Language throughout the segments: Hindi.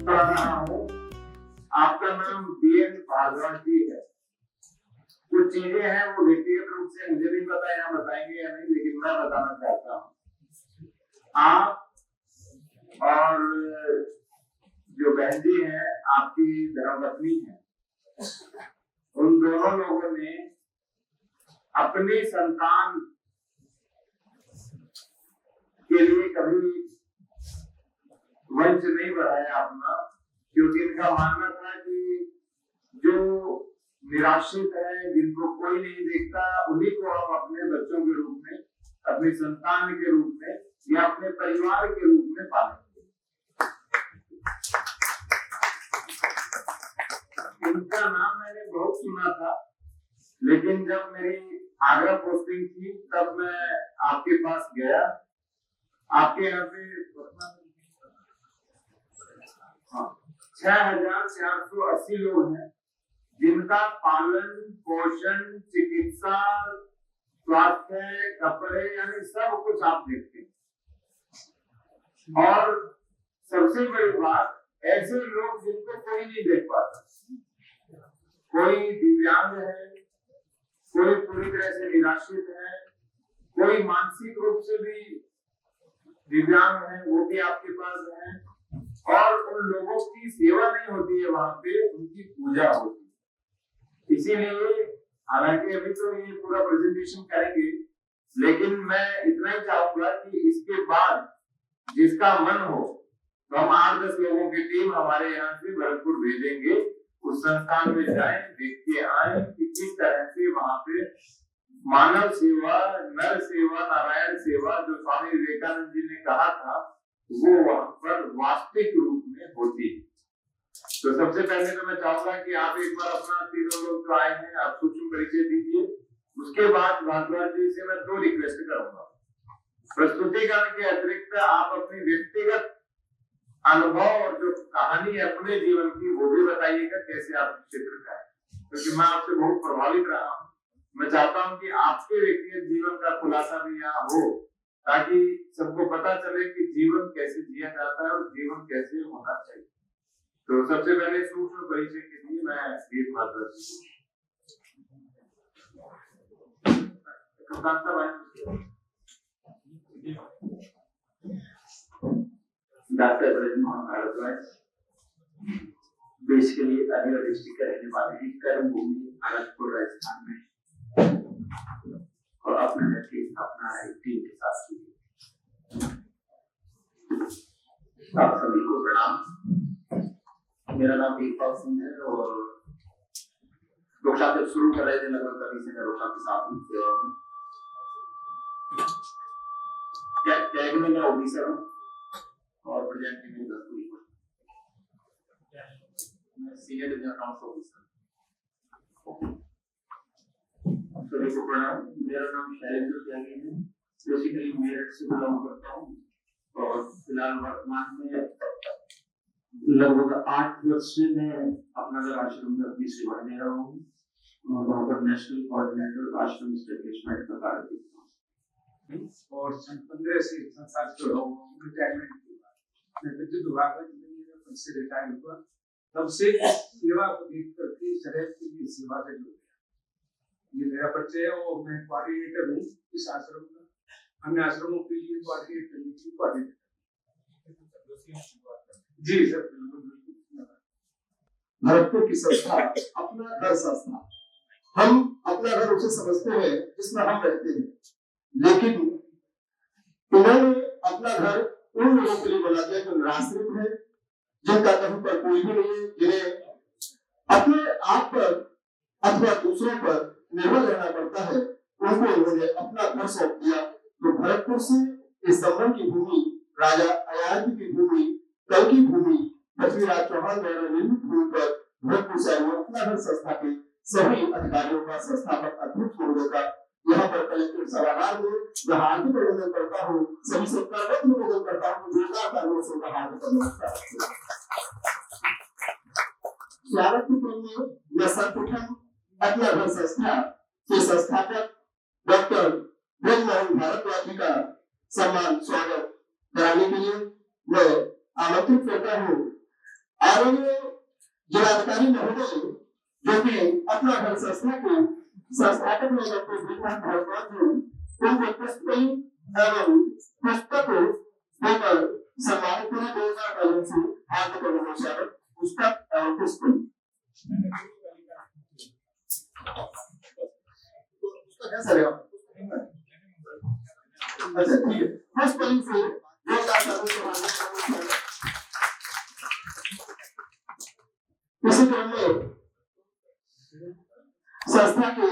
पढ़ रहा हूँ। आपका नाम बीएन भारद्वाज जी है। कुछ चीजें हैं वो व्यक्तिगत रूप से मुझे नहीं पता यहाँ बताएंगे या नहीं, लेकिन मैं बताना चाहता हूँ। आप और जो बहन जी है आपकी धर्मपत्नी है, उन दोनों लोगों ने अपनी संतान के लिए कभी वंश नहीं बढ़ाया अपना, क्योंकि इनका मानना था कि जो निराश्रित है, जिनको कोई नहीं देखता, उन्हीं को हम अपने बच्चों के रूप में, अपनी संतान के रूप में या अपने परिवार के रूप में पालेंगे। इनका नाम मैंने बहुत सुना था, लेकिन जब मेरी आगरा पोस्टिंग थी तब मैं आपके पास गया। आपके यहाँ पे 6,480 लोग हैं जिनका पालन पोषण, चिकित्सा, स्वास्थ्य, कपड़े, यानी सब कुछ आप देखते हैं। और सबसे बड़ी बात, ऐसे लोग जिनको कोई नहीं देख पाता, कोई दिव्यांग है, कोई पूरी तरह से निराश्रित है, कोई मानसिक रूप से भी दिव्यांग है, वो भी आपके पास है। और उन लोगों की सेवा नहीं होती है, वहां पे उनकी पूजा होती है। इसीलिए हालांकि अभी तो ये पूरा प्रेजेंटेशन करेंगे, लेकिन मैं इतना ही चाहूंगा कि इसके बाद जिसका मन हो तो हम 8-10 लोगों की टीम हमारे यहाँ से भरतपुर भेजेंगे, उस संस्थान में जाएं, देख के आए कि किस तरह से वहां पे मानव सेवा, नर सेवा, नारायण सेवा, जो स्वामी विवेकानंद जी ने कहा था, वो वहां पर वास्तविक रूप में होती है। तो सबसे पहले तो मैं चाहूंगा कि आप एक बार अपना तीनों लोग जो आए हैं आप सूक्ष्म परिचय दीजिए। उसके बाद भारद्वाज जी से मैं 2 रिक्वेस्ट करूंगा। प्रस्तुतिकरण के अतिरिक्त आप अपनी व्यक्तिगत अनुभव और जो कहानी है अपने जीवन की, वो भी बताइएगा कैसे आप क्षेत्र का है, क्योंकि मैं आपसे बहुत प्रभावित रहा हूँ। मैं चाहता हूँ कि आपके व्यक्तिगत जीवन का खुलासा भी यहाँ हो, ताकि सबको पता चले कि जीवन कैसे जिया जाता है और जीवन कैसे होना चाहिए। तो सबसे पहले सूक्ष्म परिचय के लिए मैं एक बात doctor Brajmohan Bhardwaj basically Aligarh district का रहने वाले हैं, कर्म भूमि भरतपुर राजस्थान में, और अपने घर की स्थापना एक टीम के साथ की। आप सभी को प्रणाम। मेरा नाम वीरपाल सिंह है और रोक्षा जब शुरू कर रहे थे लगभग तभी से मैं रोक्षा के साथ हूँ, सेवा में। टैग में मैं ऑफिसर हूँ और प्रेजेंटली मेरी दस्तूरी हूँ। मैं सीनियर डिवीजन अकाउंट्स ऑफिसर। सभी को प्रणाम। मेरा नाम शैलेंद्र त्यागी है, बेसिकली मेरठ से बिलोंग करता हूँ और फिलहाल वर्तमान में लगभग 8 वर्ष से मैं अपना आश्रम में अपनी सेवा दे रहा हूँ और वहाँ पर नेशनल कोऑर्डिनेटर आश्रम एस्टेब्लिशमेंट का कार्य करता हूँ। और सन 15 से संसार जुड़ा हूँ। रिटायरमेंट के बाद मैं विद्युत विभाग में से रिटायर हुआ, तब से सेवा को देख करके शरीर की भी सेवा से जुड़ गया। ये मेरा परिचय है और मैं कोऑर्डिनेटर हूँ इस आश्रम का। अन्य आश्रमों के लिए कोऑर्डिनेट करने की कोऑर्डिनेटर। जी सर, बिल्कुल। भरतपुर की संस्था अपना घर संस्था, हम अपना घर उसे समझते हैं जिसमें हम रहते हैं, लेकिन इन्होंने अपना घर उन लोगों के लिए बना दिया जो निराश्रित है, जिनका कहीं पर कोई भी नहीं है, जिन्हें अपने आप पर अथवा दूसरों पर निर्भर रहना पड़ता है, उनको इन्होंने अपना घर सौंप दिया। तो भरतपुर से इस संबंध की भूमि, राजा अयार्की की भूमि, कल की भूमि, पृथ्वीराज चौहान द्वारा निर्मित भूमि पर भरतपुर से अपना घर संस्था के सभी अधिकारियों का, संस्थापक अध्यक्ष महोदय का यहाँ पर कलेक्टर सभागार में मैं हार्दिक अभिनंदन करता हूँ। सभी से करवत निवेदन करता हूँ, जोरदार तालियों से उनका हार्दिक अभिनंदन करता हूँ। स्वागत के क्रम में मैं सर्वप्रथम अपना घर संस्था के संस्थापक डॉक्टर ब्रजमोहन भारद्वाज जी का सम्मान स्वागत कराने के लिए मैं आमंत्रित करता हूँ। आदरणीय जिलाधिकारी महोदय जो कि अपना घर संस्था के संस्थापक में डॉक्टर भीमराव भारद्वाज जी, उनको पुस्तक एवं पुस्तक देकर सम्मानित किया 2000 से हार्दिक अभिनंदन। पुस्तक एवं पुस्तक कैसा रहेगा? अच्छा ठीक है, फर्स्ट पॉइंट से 2000 इसी क्रम में संस्था के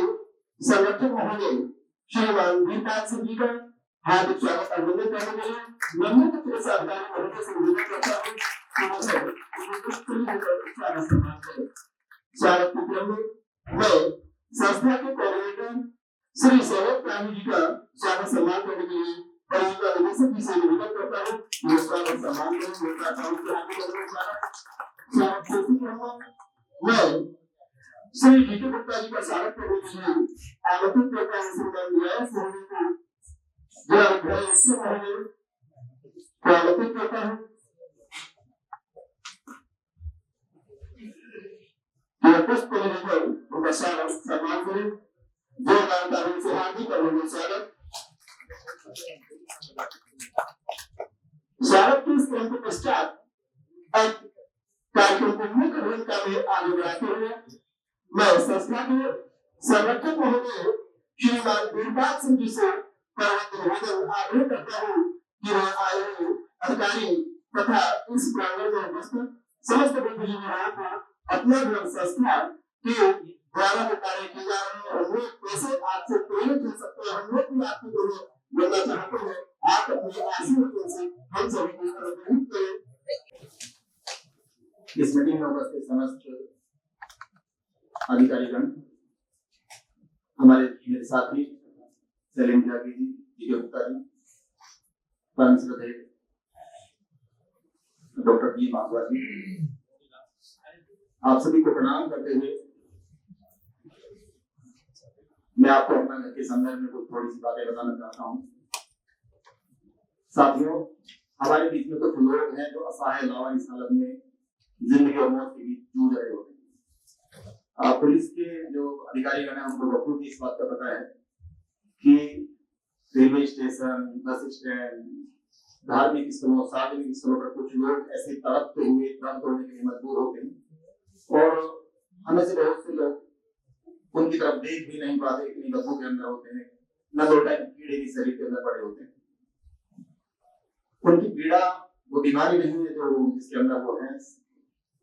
संरक्षक महोदय श्रीमान वीरपाल सिंह जी का हार्दिक स्वागत अभिनंदन करने के लिए नन्हे पुलिस अधिकारी महोदय से निवेदन करता हूँ स्वागत के क्रम में मैं संस्था के कोऑर्डिनेटर श्री सौरभ गांधी जी का स्वागत सम्मान करने के लिए परियोजना निदेशक जी से निवेदन करता हूँ ये स्वागत सम्मान मैं श्री जीतू गुप्ता जी का स्वागत करने के लिए आमंत्रित करता हूँ श्रीमान न्यायिक महोदय को जिला अध्यक्ष महोदय को आमंत्रित करता हूँ पुष्प लेकर उनका स्वागत सम्मान करें। जो कार्यक्रम से हार्दिक अभिनंदन स्वागत के इस क्रम के पश्चात अब कार्यक्रम को मुख्य भूमिका में आगे बढ़ाते हुए मैं संस्था के संरक्षक महोदय श्रीमान वीरपाल सिंह जी से निवेदन आग्रह करता हूँ कि वह आए हुए अधिकारी तथा इस प्रांगण में उपस्थित समस्त बुद्धिजीवियों को अपना धर्म संस्था के द्वारा जो कार्य किए जा रहे हैं हम लोग कैसे आपसे प्रेरित हो सकते हैं, हम लोग भी आपकी तरह बनना चाहते हैं। आप अपने आशीर्वाद से हम सभी को प्रेरित करें। इस मीटिंग में उपस्थित समस्त अधिकारीगण, हमारे मेरे साथी शैलेंद्र त्यागी जी, जीके गुप्ता जी, परम श्रद्धेय डॉक्टर बी भारद्वाज जी, आप सभी को प्रणाम करते हुए मैं आपको अपना घर के संदर्भ में कुछ थोड़ी सी बातें बताना चाहता हूँ। साथियों, हमारे बीच में कुछ लोग हैं जो असहाय लावारिस हालत में जिंदगी और मौत के बीच जूझ रहे होते हैं। पुलिस के जो अधिकारीगण हैं उनको बखूबी इस बात का पता है कि रेलवे स्टेशन, बस स्टैंड, धार्मिक स्थलों, सार्वजनिक स्थलों पर कुछ लोग ऐसे तड़पते हुए प्राण तोड़ने के लिए मजबूर होते हैं और हमें से बहुत से लोग उनकी तरफ देख भी नहीं पाते, इतनी बदबू के अंदर होते हैं, न दो टाइम कीड़े भी शरीर के अंदर पड़े होते हैं। उनकी पीड़ा वो बीमारी नहीं है जो जिसके अंदर वो है,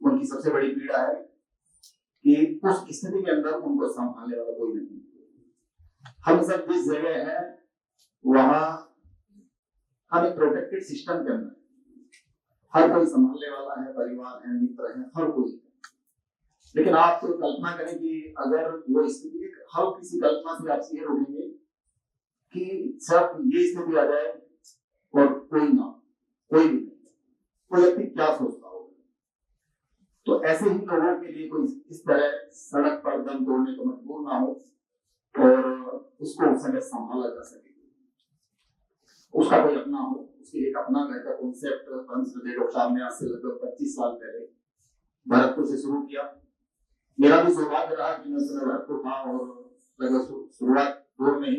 उनकी सबसे बड़ी पीड़ा है कि उस स्थिति के अंदर उनको संभालने वाला कोई नहीं। हम सब जिस जगह है वहां हम एक प्रोटेक्टेड सिस्टम के अंदर, हर कोई संभालने वाला है, परिवार है, मित्र है, हर कोई। लेकिन आप तो कल्पना करें कि अगर वो स्थिति, हम किसी कल्पना से आप ये उठेंगे कि सब ये स्थिति आ जाए और कोई ना, कोई भी नहीं, कोई व्यक्ति क्या सोचता होगा। तो ऐसे ही लोगों के लिए कोई इस तरह सड़क पर दम तोड़ने को मजबूर ना हो और उसको उस समय संभाला जा सके, उसका कोई अपना हो, उसके एक अपना घर का कॉन्सेप्ट डॉक्टर साहब ने आज से लगभग 25 साल पहले भरतपुर से शुरू किया। मेरा भी सौभाग्य रहा कि मैं समय भरतपुर था और लगभग शुरुआत दौर में ही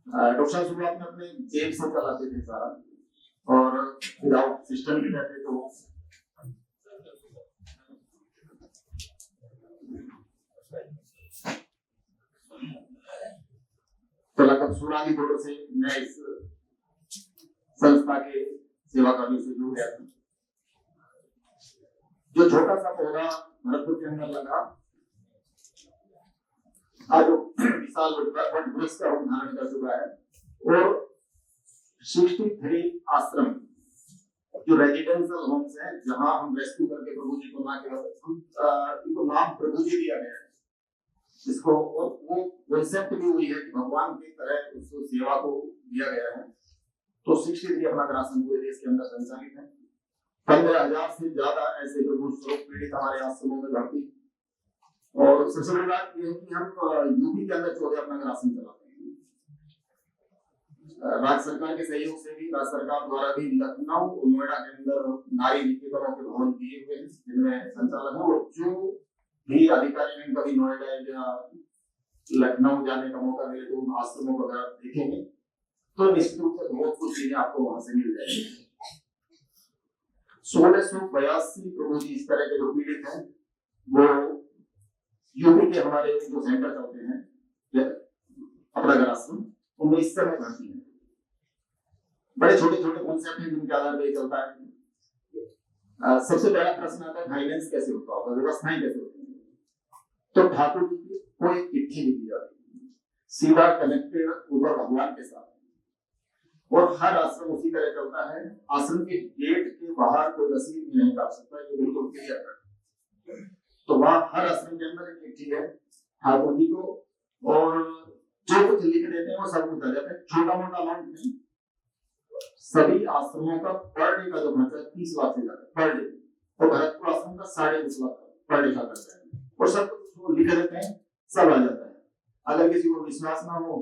डॉक्टर साहब शुरुआत में अपने जेब से चलाते थे सारा और विदाउट सिस्टम भी रहते तो लगभग 16 दौर से मैं इस संस्था के सेवा कार्यों से जुड़ गया था। जो छोटा सा पौधा भरतपुर के अंदर लगा आज विशाल वृक्ष का रूप धारण कर चुका है और 63 आश्रम जो रेजिडेंशियल होम्स हैं जहां हम रेस्क्यू करके प्रभु जी को ना केवल इनको नाम प्रभु जी दिया गया है, जिसको वो कॉन्सेप्ट भी हुई है कि भगवान की तरह उसको सेवा को दिया गया है। तो 63 अपना आश्रम पूरे देश के अंदर संचालित है। 15,000 से ज्यादा ऐसे प्रभु स्वरूप पीड़ित हमारे आश्रमों में भर्ती। और सबसे बड़ी बात यह है कि हम यूपी के अंदर 14 अपना आश्रम चलाते हैं। राज्य सरकार के सहयोग से भी, राज्य सरकार द्वारा भी लखनऊ और नोएडा के अंदर नारी निकेतनों के भवन दिए हुए हैं जिनमें संचालक है। और जो भी अधिकारी ने कभी नोएडा या लखनऊ जाने का मौका मिले तो उन आश्रमों को अगर आप देखेंगे तो निश्चित रूप से बहुत कुछ चीजें आपको वहां से मिल जाएगी। 1682 प्रभु इस तरह के जो पीड़ित हैं वो यूपी के हमारे जो सेंटर चलते हैं अपना घर आश्रम, उनमें इस समय भर्ती है। बड़े छोटे छोटे कॉन्सेप्ट हैं जिनके आधार पर चलता है। सबसे पहला प्रश्न आता है फाइनेंस कैसे होता होगा, व्यवस्थाएं कैसे होती है। तो ठाकुर जी की कोई चिट्ठी नहीं दी जाती, सीधा कनेक्टेड ऊपर भगवान के साथ। और हर आश्रम उसी तरह चलता है। आश्रम के गेट के बाहर कोई रसीद भी नहीं काट सकता, ये बिल्कुल क्लियर है। तो वहां हर आश्रम के अंदर एक चिट्ठी है ठाकुर जी को, और जो कुछ लिख देते हैं वो सब कुछ आ जाता है। छोटा मोटा अमाउंट नहीं, सभी आश्रमों का पर डे का जो खर्चा है 30 लाख से ज्यादा पर डे, और भरतपुर आश्रम का 10.5 लाख पर डे का खर्चा है। और सब कुछ लिख देते हैं, सब आ जाता है। अगर किसी को विश्वास ना हो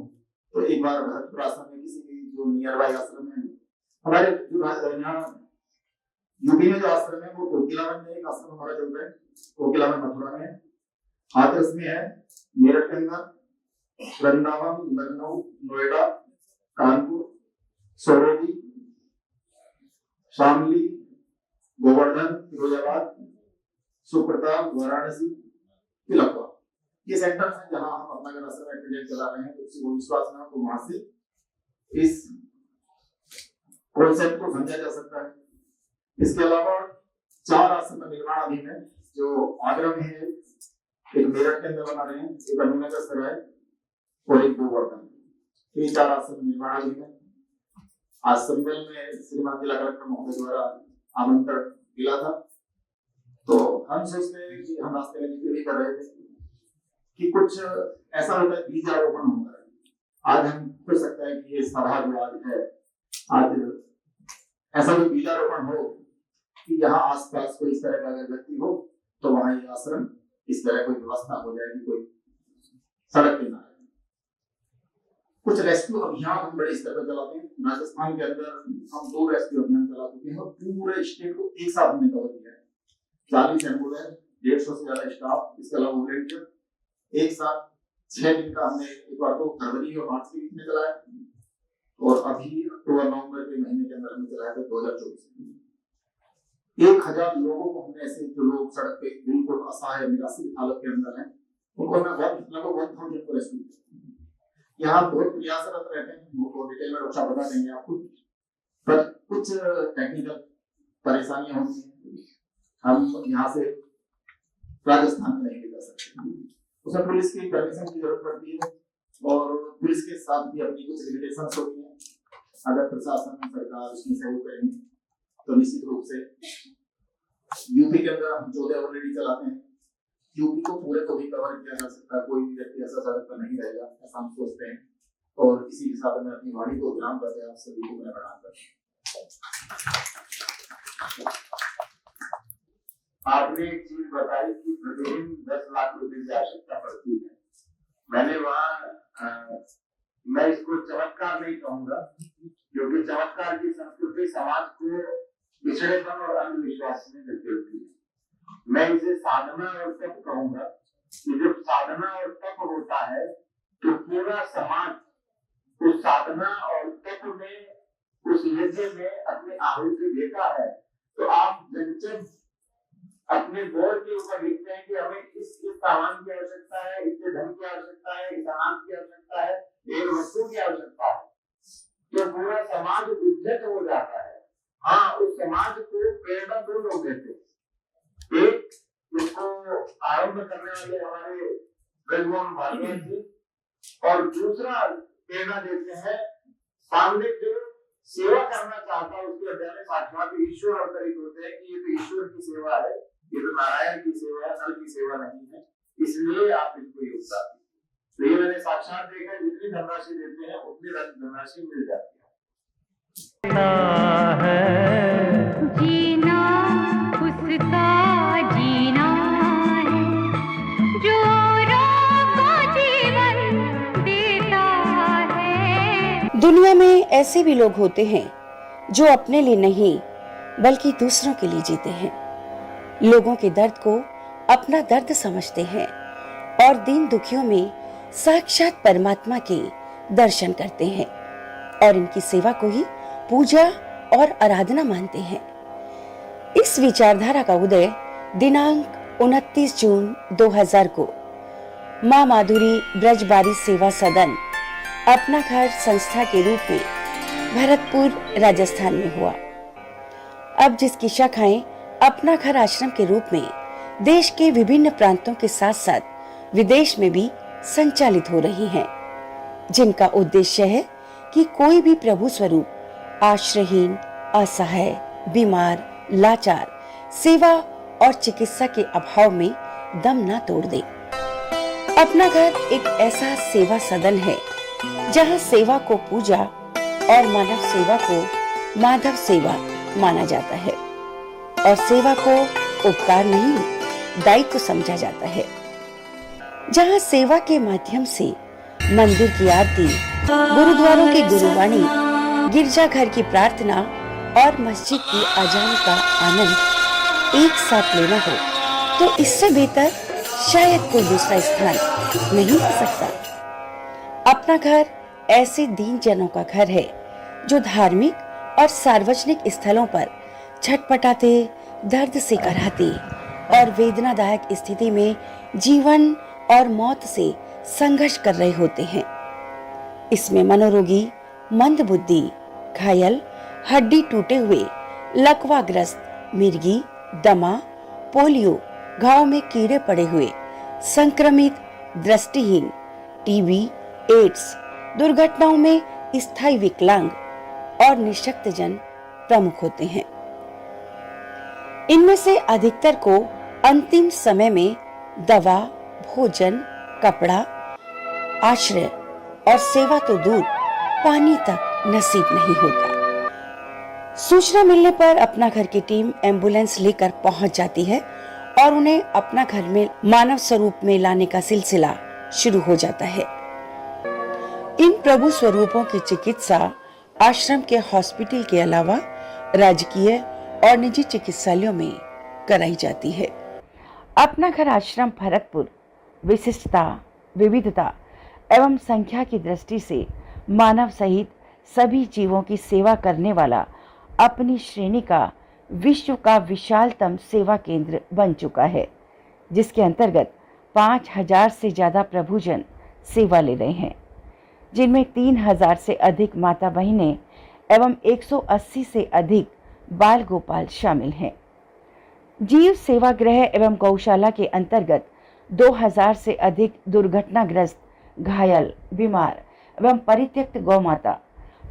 तो एक बार भरतपुर आश्रम में किसी भी जो नियर बाई आश्रम है, हमारे जो यहाँ यूपी में जो आश्रम है वो कोकिलावन में एक आश्रम हमारा चलता है, कोकिलावन मथुरा में, हाथरस में है, मेरठ के अंदर, वृंदावन, लखनऊ, नोएडा, कानपुर, सरोजी, शामली, गोवर्धन, फिरोजाबाद, सुप्रताप, वाराणसी, तिलकवा, ये सेंटर्स हैं जहां हम अपना घर आश्रम प्रोजेक्ट चला रहे हैं। तो किसी को विश्वास ना हो तो वहां से इस कॉन्सेप्ट को समझा जा सकता है। इसके अलावा 4 आश्रम निर्माणाधीन है, जो आगरा में है, एक मेरठ के अंदर बना रहे हैं, एक अनूनगर सराय और एक गोवर्धन। ये 4 आश्रम निर्माणाधीन है। आज संमेलन में श्रीमान जिला कलेक्टर महोदय द्वारा आमंत्रण मिला था, तो हम सोचते हैं कि हम रास्ते में निकल भी कर रहे थे कि कुछ ऐसा होता है बीजारोपण होता है। आज हम कर सकता है कि ये सभा जो आज है, आज ऐसा कोई बीजारोपण हो कि यहाँ आसपास कोई इस तरह का अगर व्यक्ति हो तो वहां ये आश्रम इस तरह कोई व्यवस्था हो जाएगी, कोई सड़क पे ना। कुछ रेस्क्यू अभियान हम बड़े स्तर पर चलाते हैं। राजस्थान के अंदर हम 2 रेस्क्यू अभियान चला चुके हैं और पूरे स्टेट को एक साथ हमने कवर किया है। 40 एम्बुलेंस, 150 से ज्यादा स्टाफ, इसके अलावा वॉलंटियर, एक साथ 6 दिन का हमने एक बार तो फरवरी और मार्च के बीच में चलाया, और अभी अक्टूबर नवंबर के महीने के अंदर हमने चलाया था 2024 में। 1000 लोगों को हमने ऐसे, जो लोग सड़क पे बिल्कुल असहाय निराश्रित हालत के अंदर हैं, उनको हमने लगभग 1000 को रेस्क्यू किया। यहाँ बहुत प्रयासरत रहते हैं, वो डिटेल में रक्षा बता देंगे आपको, पर कुछ टेक्निकल परेशानियां होती हैं, हम यहाँ से राजस्थान में नहीं जा सकते। उसमें पुलिस की परमिशन की जरूरत पड़ती है, और पुलिस के साथ भी अपनी कुछ लिमिटेशंस होती हैं। अगर प्रशासन सरकार इसमें सहयोग करेंगे तो निश्चित रूप से यूपी के अंदर हम 14 ऑलरेडी चलाते हैं, यूपी को पूरे को भी कवर किया जा सकता है। कोई भी व्यक्ति ऐसा सड़क पर नहीं रहेगा, ऐसा हम सोचते हैं। और इसी हिसाब में अपनी वाणी को विराम करते हैं। आप सभी को मैं प्रणाम करता हूं। आपने एक चीज बताई कि प्रतिदिन 10 लाख रुपए की आवश्यकता पड़ती है। मैंने वहाँ मैं इसको चमत्कार नहीं कहूंगा, क्योंकि चमत्कार की संस्कृति समाज को पिछड़ेपन और अंधविश्वास में धकेलती है। मैं इसे साधना और तप कहूंगा कि जब साधना और तप होता है तो पूरा समाज उस साधना और तप में, उस यज्ञ में अपनी आहुति देता है। तो आप जब अपने बोर्ड के ऊपर लिखते हैं कि हमें इस सामान की आवश्यकता है, इसके धन की आवश्यकता है, इस अनाज की आवश्यकता है, एक वस्तु की आवश्यकता है, तो पूरा समाज उद्यत हो जाता है। हाँ, उस समाज को प्रेरणा 2 लोग देते हैं। एक, इसको आरंभ करने वाले हमारे ब्रजमोहन भागवत जी, और दूसरा प्रेरणा देते हैं सामने जो सेवा करना चाहता है उसके हृदय में साक्षात ईश्वर अवतरित होते हैं कि ये तो ईश्वर की सेवा है, ये तो नारायण की सेवा है, नर की सेवा नहीं है, इसलिए आप इनको योगदान दीजिए। तो ये मैंने साक्षात देखा, जितनी धनराशि देते हैं उतनी धनराशि मिल जाती है। जीना उसका जीना है जो औरों को जीवन देता है। दुनिया में ऐसे भी लोग होते हैं जो अपने लिए नहीं बल्कि दूसरों के लिए जीते हैं, लोगों के दर्द को अपना दर्द समझते हैं और दीन दुखियों में साक्षात परमात्मा के दर्शन करते हैं और इनकी सेवा को ही पूजा और आराधना मानते हैं। इस विचारधारा का उदय दिनांक 29 जून 2000 को मां माधुरी ब्रजबारी सेवा सदन अपना घर संस्था के रूप में भरतपुर राजस्थान में हुआ। अब जिसकी शाखाएं अपना घर आश्रम के रूप में देश के विभिन्न प्रांतों के साथ साथ विदेश में भी संचालित हो रही हैं, जिनका उद्देश्य है कि कोई भी प्रभु स्वरूप आश्रयहीन, असहाय, बीमार, लाचार सेवा और चिकित्सा के अभाव में दम ना तोड़ दे। अपना घर एक ऐसा सेवा सदन है जहां सेवा को पूजा और मानव सेवा को माधव सेवा माना जाता है और सेवा को उपकार नहीं दायित्व समझा जाता है, जहां सेवा के माध्यम से मंदिर की आरती, गुरुद्वारों की गुरुवाणी, गिरजाघर की प्रार्थना और मस्जिद की अजान का आनंद एक साथ लेना हो तो इससे बेहतर शायद कोई दूसरा स्थान नहीं हो सकता। अपना घर ऐसे दीन जनों का घर है जो धार्मिक और सार्वजनिक स्थलों पर छटपटाते, दर्द से कराहते और वेदनादायक स्थिति में जीवन और मौत से संघर्ष कर रहे होते हैं। इसमें मनोरोगी, मंदबुद्धि, घायल, हड्डी टूटे हुए, लकवाग्रस्त, मिर्गी, दमा, पोलियो, घाव में कीड़े पड़े हुए, संक्रमित, दृष्टिहीन, टीबी, एड्स, दुर्घटनाओं में स्थायी विकलांग और निशक्त जन प्रमुख होते हैं। इनमें से अधिकतर को अंतिम समय में दवा, भोजन, कपड़ा, आश्रय और सेवा तो दूर पानी तक नसीब नहीं होता। सूचना मिलने पर अपना घर की टीम एम्बुलेंस लेकर पहुंच जाती है और उन्हें अपना घर में मानव स्वरूप में लाने का सिलसिला शुरू हो जाता है। इन प्रभु स्वरूपों की चिकित्सा आश्रम के हॉस्पिटल के अलावा राजकीय और निजी चिकित्सालयों में कराई जाती है। अपना घर आश्रम भरतपुर विशिष्टता, विविधता एवं संख्या की दृष्टि से मानव सहित सभी जीवों की सेवा करने वाला अपनी श्रेणी का विश्व का विशालतम सेवा केंद्र बन चुका है, जिसके अंतर्गत 5000 से ज्यादा प्रभुजन सेवा ले रहे हैं, जिनमें 3000 से अधिक माता बहनें एवं 180 से अधिक बाल गोपाल शामिल हैं। जीव सेवागृह एवं गौशाला के अंतर्गत 2000 से अधिक दुर्घटनाग्रस्त, घायल, बीमार एवं परित्यक्त गौमाता,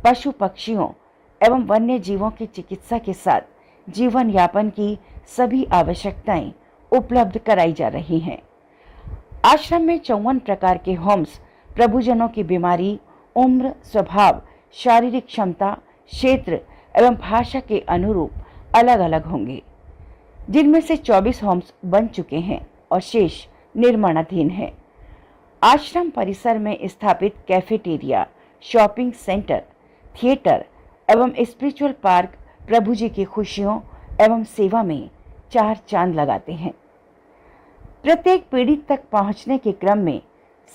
पशु पक्षियों एवं वन्य जीवों की चिकित्सा के साथ जीवन यापन की सभी आवश्यकताएं उपलब्ध कराई जा रही हैं। आश्रम में 54 प्रकार के होम्स प्रभुजनों की बीमारी, उम्र, स्वभाव, शारीरिक क्षमता, क्षेत्र एवं भाषा के अनुरूप अलग अलग होंगे, जिनमें से 24 होम्स बन चुके हैं और शेष निर्माणाधीन हैं। आश्रम परिसर में स्थापित कैफेटेरिया, शॉपिंग सेंटर, थिएटर एवं स्पिरिचुअल पार्क प्रभु जी की खुशियों एवं सेवा में 4 चांद लगाते हैं। प्रत्येक पीड़ित तक पहुंचने के क्रम में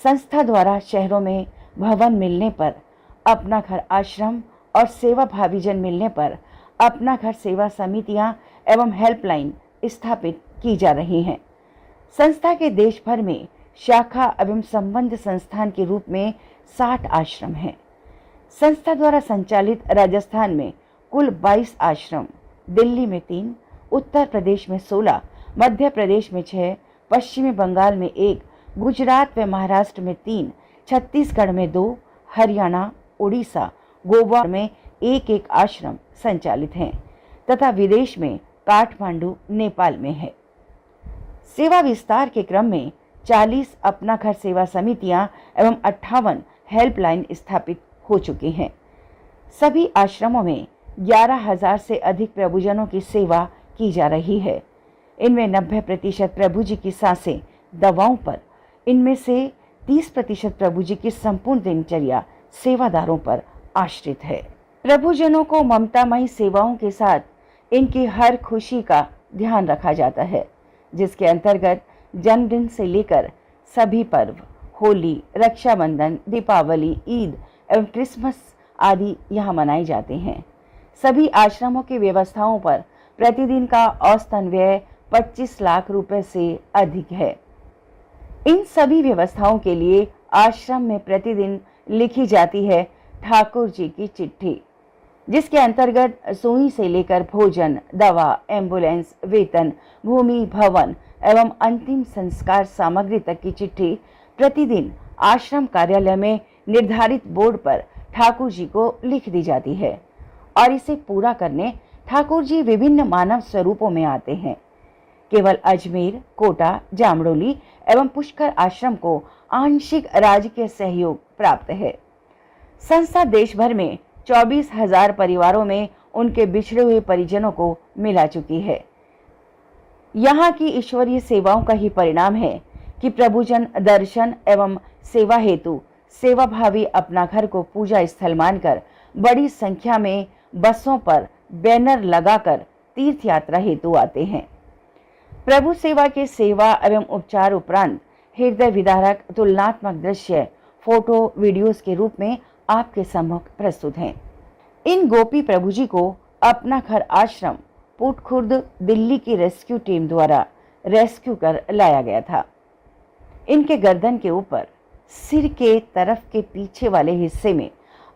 संस्था द्वारा शहरों में भवन मिलने पर अपना घर आश्रम और सेवा भावीजन मिलने पर अपना घर सेवा समितियां एवं हेल्पलाइन स्थापित की जा रही हैं। संस्था के देश भर में शाखा एवं संबंध संस्थान के रूप में 60 आश्रम हैं। संस्था द्वारा संचालित राजस्थान में कुल 22 आश्रम, दिल्ली में 3, उत्तर प्रदेश में 16, मध्य प्रदेश में 6, पश्चिमी बंगाल में 1, गुजरात व महाराष्ट्र में 3, छत्तीसगढ़ में 2, हरियाणा, उड़ीसा, गोवा में 1 आश्रम संचालित हैं तथा विदेश में काठमांडू, नेपाल में है। सेवा विस्तार के क्रम में 40 अपना घर सेवा समितियां एवं 58 हेल्पलाइन स्थापित हो चुकी हैं। सभी आश्रमों में 11,000 से अधिक प्रभुजनों की सेवा की जा रही है। इनमें 90% प्रभु जी की सांसें दवाओं पर, इनमें से 30% प्रभु जी की संपूर्ण दिनचर्या सेवादारों पर आश्रित है। प्रभुजनों को ममतामयी सेवाओं के साथ इनकी हर खुशी का ध्यान रखा जाता है, जिसके अंतर्गत जन्मदिन से लेकर सभी पर्व, होली, रक्षाबंधन, दीपावली, ईद एवं क्रिसमस आदि यहाँ मनाए जाते हैं। सभी आश्रमों की व्यवस्थाओं पर प्रतिदिन का औसतन व्यय 25 लाख रुपए से अधिक है। इन सभी व्यवस्थाओं के लिए आश्रम में प्रतिदिन लिखी जाती है ठाकुर जी की चिट्ठी, जिसके अंतर्गत सुई से लेकर भोजन, दवा, एम्बुलेंस, वेतन, भूमि, भवन एवं अंतिम संस्कार सामग्री तक की चिट्ठी प्रतिदिन आश्रम कार्यालय में निर्धारित बोर्ड पर ठाकुर जी को लिख दी जाती है और इसे पूरा करने ठाकुर जी विभिन्न मानव स्वरूपों में आते हैं। केवल अजमेर, कोटा, जामडोली एवं पुष्कर आश्रम को आंशिक राजकीय सहयोग प्राप्त है। संस्था देश भर में 24,000 परिवारों में उनके बिछड़े हुए परिजनों को मिला चुकी है। यहाँ की ईश्वरीय सेवाओं का ही परिणाम है कि प्रभुजन दर्शन एवं सेवा हेतु सेवाभावी अपना घर को पूजा स्थल मानकर बड़ी संख्या में बसों पर बैनर लगाकर तीर्थ यात्रा हेतु आते हैं। प्रभु सेवा के सेवा एवं उपचार उपरांत हृदय विदारक तुलनात्मक दृश्य फोटो वीडियोस के रूप में आपके सम्मुख प्रस्तुत हैं। इन गोपी प्रभु जी को अपना घर आश्रम पुट खुर्द दिल्ली की रेस्क्यू टीम द्वारा रेस्क्यू कर लाया गया था। इनके गर्दन के ऊपर सिर के तरफ के पीछे वाले हिस्से में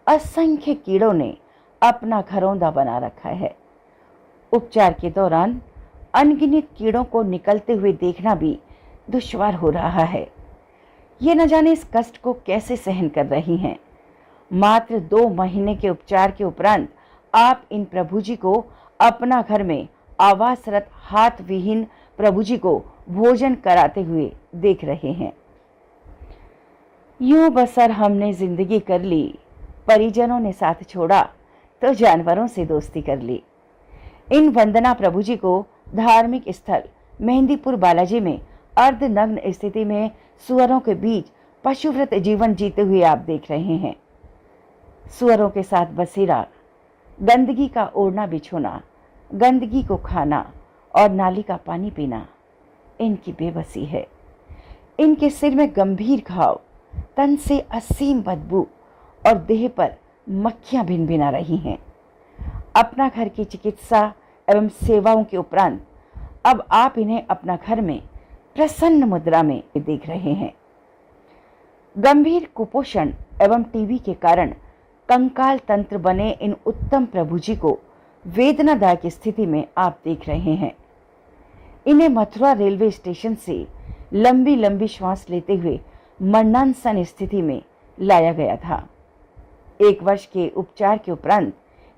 असंख्य कीड़ों ने अपना घरौंदा बना रखा है। उपचार के दौरान अनगिनत कीड़ों को निकलते हुए देखना भी दुश्वार हो रहा है। ये न जाने इस कष्ट को कैसे सहन कर रही हैं। मात्र 2 महीने के उपचार के उपरांत आप इन प्रभु जी को अपना घर में आवासरत हाथ विहीन प्रभु जी को भोजन कराते हुए देख रहे हैं। यूं बसर हमने जिंदगी कर ली, परिजनों ने साथ छोड़ा तो जानवरों से दोस्ती कर ली। इन वंदना प्रभु जी को धार्मिक स्थल मेहंदीपुर बालाजी में अर्धनग्न स्थिति में सुअरों के बीच पशुव्रत जीवन जीते हुए आप देख रहे हैं। सुअरों के साथ बसेरा, गंदगी का ओढ़ना बिछोना, गंदगी को खाना और नाली का पानी पीना इनकी बेबसी है। इनके सिर में गंभीर घाव, तन से असीम बदबू और देह पर मक्खियां भिनभिना रही हैं। अपना घर की चिकित्सा एवं सेवाओं के उपरांत अब आप इन्हें अपना घर में प्रसन्न मुद्रा में देख रहे हैं। गंभीर कुपोषण एवं टीबी के कारण कंकाल तंत्र बने इन उत्तम प्रभु जी को वेदनादायक स्थिति में आप देख रहे हैं। इन्हें मथुरा रेलवे स्टेशन से लंबी लंबी श्वास लेते हुए मरणासन स्थिति में लाया गया था। 1 वर्ष के उपचार के उपरांत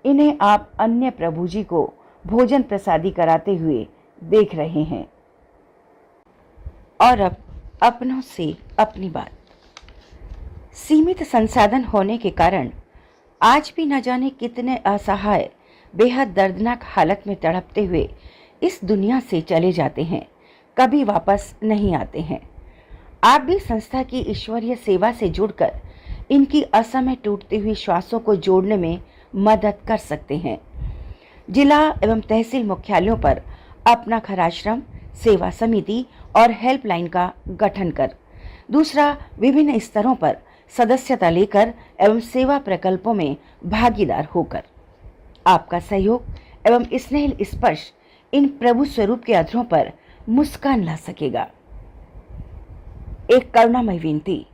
इन्हें आप अन्य प्रभु जी को भोजन प्रसादी कराते हुए देख रहे हैं। और अब अपनों से अपनी बात। सीमित संसाधन होने के कारण आज भी न जाने कितने असहाय, बेहद दर्दनाक हालत में तड़पते हुए इस दुनिया से चले जाते हैं, कभी वापस नहीं आते हैं। आप भी संस्था की ईश्वरीय सेवा से जुड़कर इनकी असमय टूटती हुई श्वासों को जोड़ने में मदद कर सकते हैं। जिला एवं तहसील मुख्यालयों पर अपना घर आश्रम, सेवा समिति और हेल्पलाइन का गठन कर, दूसरा विभिन्न स्तरों पर सदस्यता लेकर एवं सेवा प्रकल्पों में भागीदार होकर आपका सहयोग एवं स्नेह स्पर्श इन प्रभु स्वरूप के अधरों पर मुस्कान ला सकेगा। एक करुणामय विनती,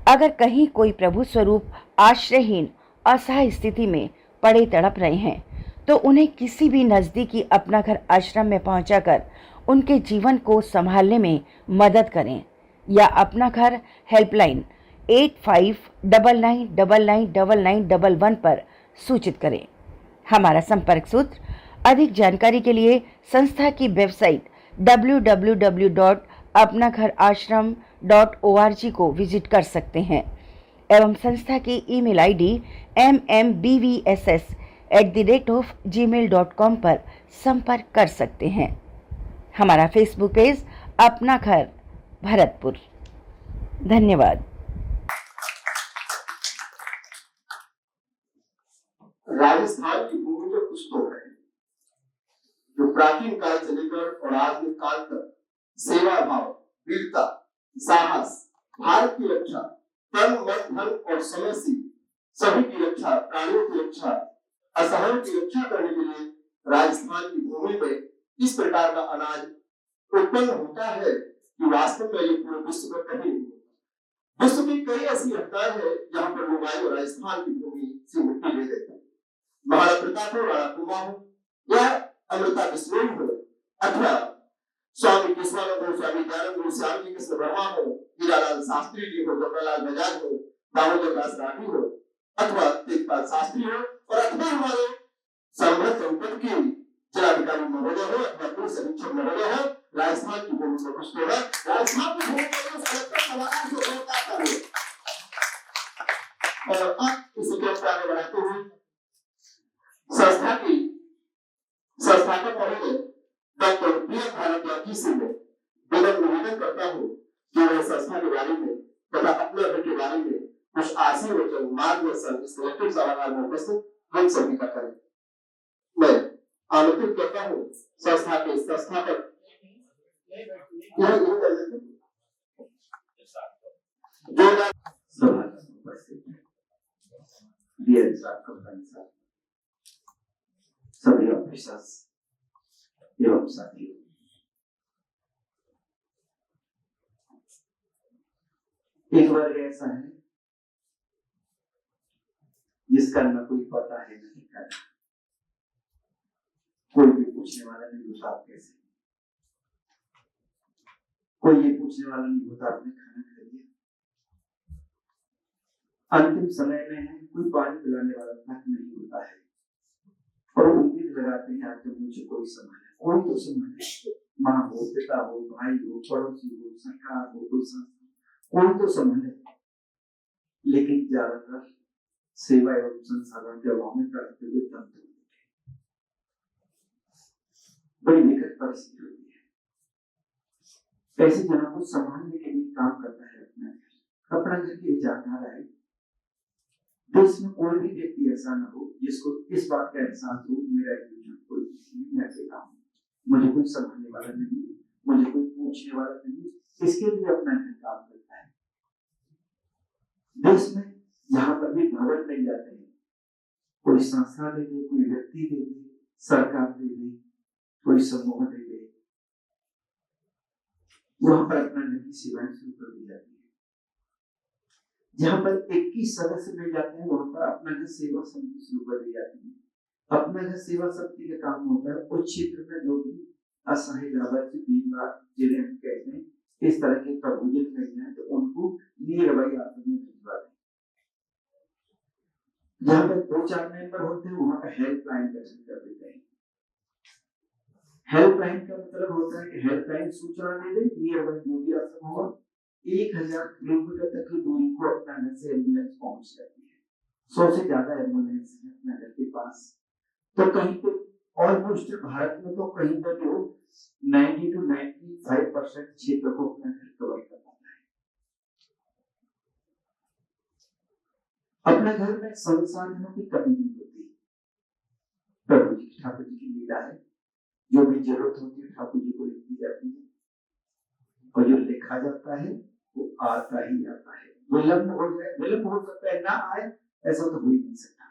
अगर कहीं कोई प्रभु स्वरूप आश्रयहीन असहाय स्थिति में पड़े तड़प रहे हैं तो उन्हें किसी भी नज़दीकी अपना घर आश्रम में पहुंचाकर उनके जीवन को संभालने में मदद करें या अपना घर हेल्पलाइन 8599999911 पर सूचित करें। हमारा संपर्क सूत्र, अधिक जानकारी के लिए संस्था की वेबसाइट www.apnagharashram.org को विजिट कर सकते हैं एवं संस्था की ईमेल आईडी mmbvss@gmail.com पर संपर्क कर सकते हैं। हमारा फेसबुक पेज अपना घर भरतपुर। धन्यवाद। राजस्थान की भूमि में कुछ तो है जो प्राचीन काल से लेकर और आधुनिक काल तक सेवा भाव, वीरता, साहस, भारत की रक्षा, तन मन धन और समय से सभी की रक्षा, प्राणियों की रक्षा, असहायों की रक्षा करने के लिए राजस्थान की भूमि में इस प्रकार का अनाज उत्पन्न होता है कि वास्तव में ये पूरे विश्व में कहीं नहीं होता। विश्व की कई ऐसी हफ्ताएं हैं जहां पर लोग आए और राजस्थान की भूमि से मिट्टी ले लेते हैं। महाराणा प्रताप हो, राणा कुंभा हो या अमृता विश्नोई हो अथवा स्वामी केशवानंद हो, स्वामी दयानंद हो, श्याम जी कृष्ण वर्मा हो, हीरालाल शास्त्री जी हो, जवाहरलाल बजाज हो, दामोदर दास राठी हो अथवा तेजपाल शास्त्री हो और अथवा हमारे संभ्रत जनपद के जिलाधिकारी महोदय हो अथवा पुलिस अधीक्षक महोदय हो, राजस्थान की भूमि में कुछ तो है। राजस्थान की भूमि में समाधान जो होता है और अब इसे क्या आगे बढ़ाते हुए संस्था की संस्थापक महोदय डॉक्टर प्रिया भारद्वाज जी से मैं विनम्र निवेदन करता हूँ कि वह संस्था के बारे में तथा अपने घर के बारे में कुछ आशीर्वचन मार्गदर्शन इस कलेक्टिव सभागार में उपस्थित हम सभी का करें। मैं आमंत्रित करता हूँ संस्था के संस्थापक सभी ऑफिसर्स एवं साथियों, एक वर्ग ऐसा है जिसका न कोई पता है न ठिकाना, कोई भी पूछने वाला नहीं होता आप कैसे, कोई ये पूछने वाला नहीं होता आपने खाना खा लिया, अंतिम समय में है कोई पानी पिलाने वाला तक नहीं होता है और उम्मीद लगाते हैं आज मुझे कोई संभाले, कोई तो संभाले, माँ हो, पिता हो, भाई हो, पड़ोसी हो, सरकार हो, कोई संस्था, कोई तो संभाले। लेकिन ज्यादातर सेवा एवं संसाधन के अभाव में करते हुए तंत्र बड़ी विकट परिस्थिति होती है। ऐसे जनों को संभालने के लिए काम करता है अपना घर की विचारधारा है। देश में कोई भी व्यक्ति ऐसा न हो जिसको इस बात का एहसास हो मेरा कोई मैं अकेला हूँ, मुझे कोई संभालने वाला नहीं, मुझे कोई पूछने वाला नहीं, इसके लिए अपना घर काम करता है। देश में जहां पर भी भवन मिल जाते हैं, कोई संस्था दे दे, कोई व्यक्ति दे दे, सरकार दे दे, कोई समूह दे दे, वहां पर अपना घर की सेवाएं शुरू कर दी जाती है। जहां पर 21 सदस्य मिल जाते हैं वहां पर अपना घर सेवा समिति शुरू कर दी जाती है। अपना घर सेवा समिति का काम होता है उस क्षेत्र में जो भी असहाय लाभार्थी बीमार जिन्हें हम कहते हैं इस तरह के प्रभुजन करते हैं तो उनको निरवय आश्रम में भिजवा दें। जहां पर 2-4 मेंबर होते हैं वहां पर हेल्पलाइन गठन कर देते हैं। हेल्पलाइन का मतलब होता है कि हेल्पलाइन सूचना दे दे, निरवय जो भी आश्रम होगा 1000 किलोमीटर तक की दूरी को अपना घर से एम्बुलेंस पहुंच जाती है। 100 से ज्यादा एम्बुलेंस है अपने घर के पास। तो कहीं पे ऑलमोस्ट भारत में तो कहीं पर जो 90 to 95% क्षेत्र को अपना घर कवर कर पाता है। अपने घर में संसाधनों की कमी नहीं होती। प्रभु जी ठाकुर जी की लीला है, जो भी जरूरत होती है ठाकुर जी को लिख दी जाती है और जो लिखा जाता है वो आता ही आता है। विलंब हो जाए, विलंब हो सकता है ना आए, ऐसा तो हो ही नहीं सकता।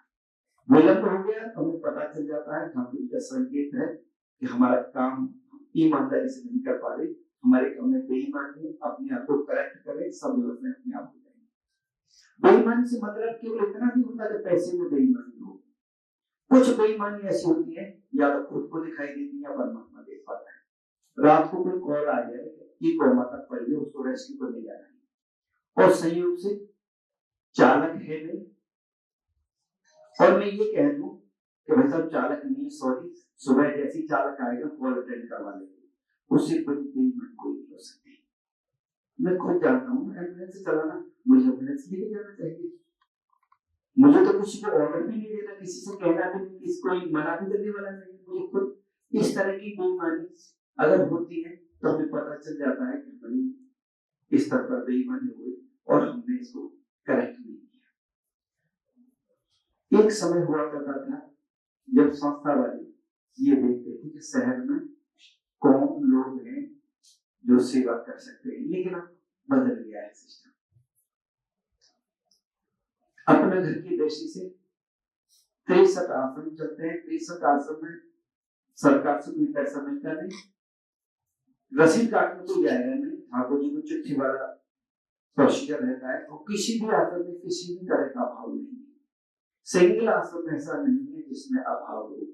विलंब हो गया तो हमें पता चल जाता है ठाकुर जी का संकेत है कि हमारा काम ईमानदारी से नहीं कर पा रहे, हमारे काम में बेईमानी है, अपने आप को करेक्ट करें, सब व्यवस्थाएं अपने आप हो जाएंगी। बेईमानी से मतलब केवल इतना नहीं होता कि पैसे में बेईमानी हो, कुछ बेईमानी ऐसी होती है या तो खुद को दिखाई देती है या परमात्मा देख पाता है। रात को कोई कॉल आ जाए कि कोमा तक पड़ी है, उसको रेस्क्यू करने जाना है और संयोग से चालक है नहीं और मैं ये कह दूं कि भाई साहब चालक नहीं, सॉरी, सुबह जैसी चालक आएगा कॉल अटेंड करवा लेंगे, उससे बड़ी बेईमानी कोई नहीं हो सकती। मैं खुद जानता हूँ एम्बुलेंस चलाना, मुझे एम्बुलेंस लेके जाना चाहिए, मुझे तो किसी को ऑर्डर भी नहीं देना, किसी से कहना भी नहीं, किसी को मना भी करने वाला नहीं। मुझे खुद इस तरह की बेईमानी अगर होती है तो हमें पता चल जाता है कि भाई इस तरह पर बेईमानी हुई और हमने इसको करेक्ट नहीं किया। एक समय हुआ करता था जब संस्था वाले ये देखते थे कि शहर में कौन लोग हैं जो सेवा कर सकते हैं, लेकिन अब बदल गया है सिस्टम। अपने घर की दृष्टि से 63 आश्रम चलते हैं। 63 आश्रम में सरकार से कोई पैसा मिलता नहीं, रसीद काटने को जाएगा नहीं, ठाकुर जी को चिट्ठी वाला प्रोसीजर रहता है। और किसी भी आश्रम में किसी भी तरह का अभाव नहीं है। सिंगल आश्रम ऐसा नहीं है जिसमें अभाव हो।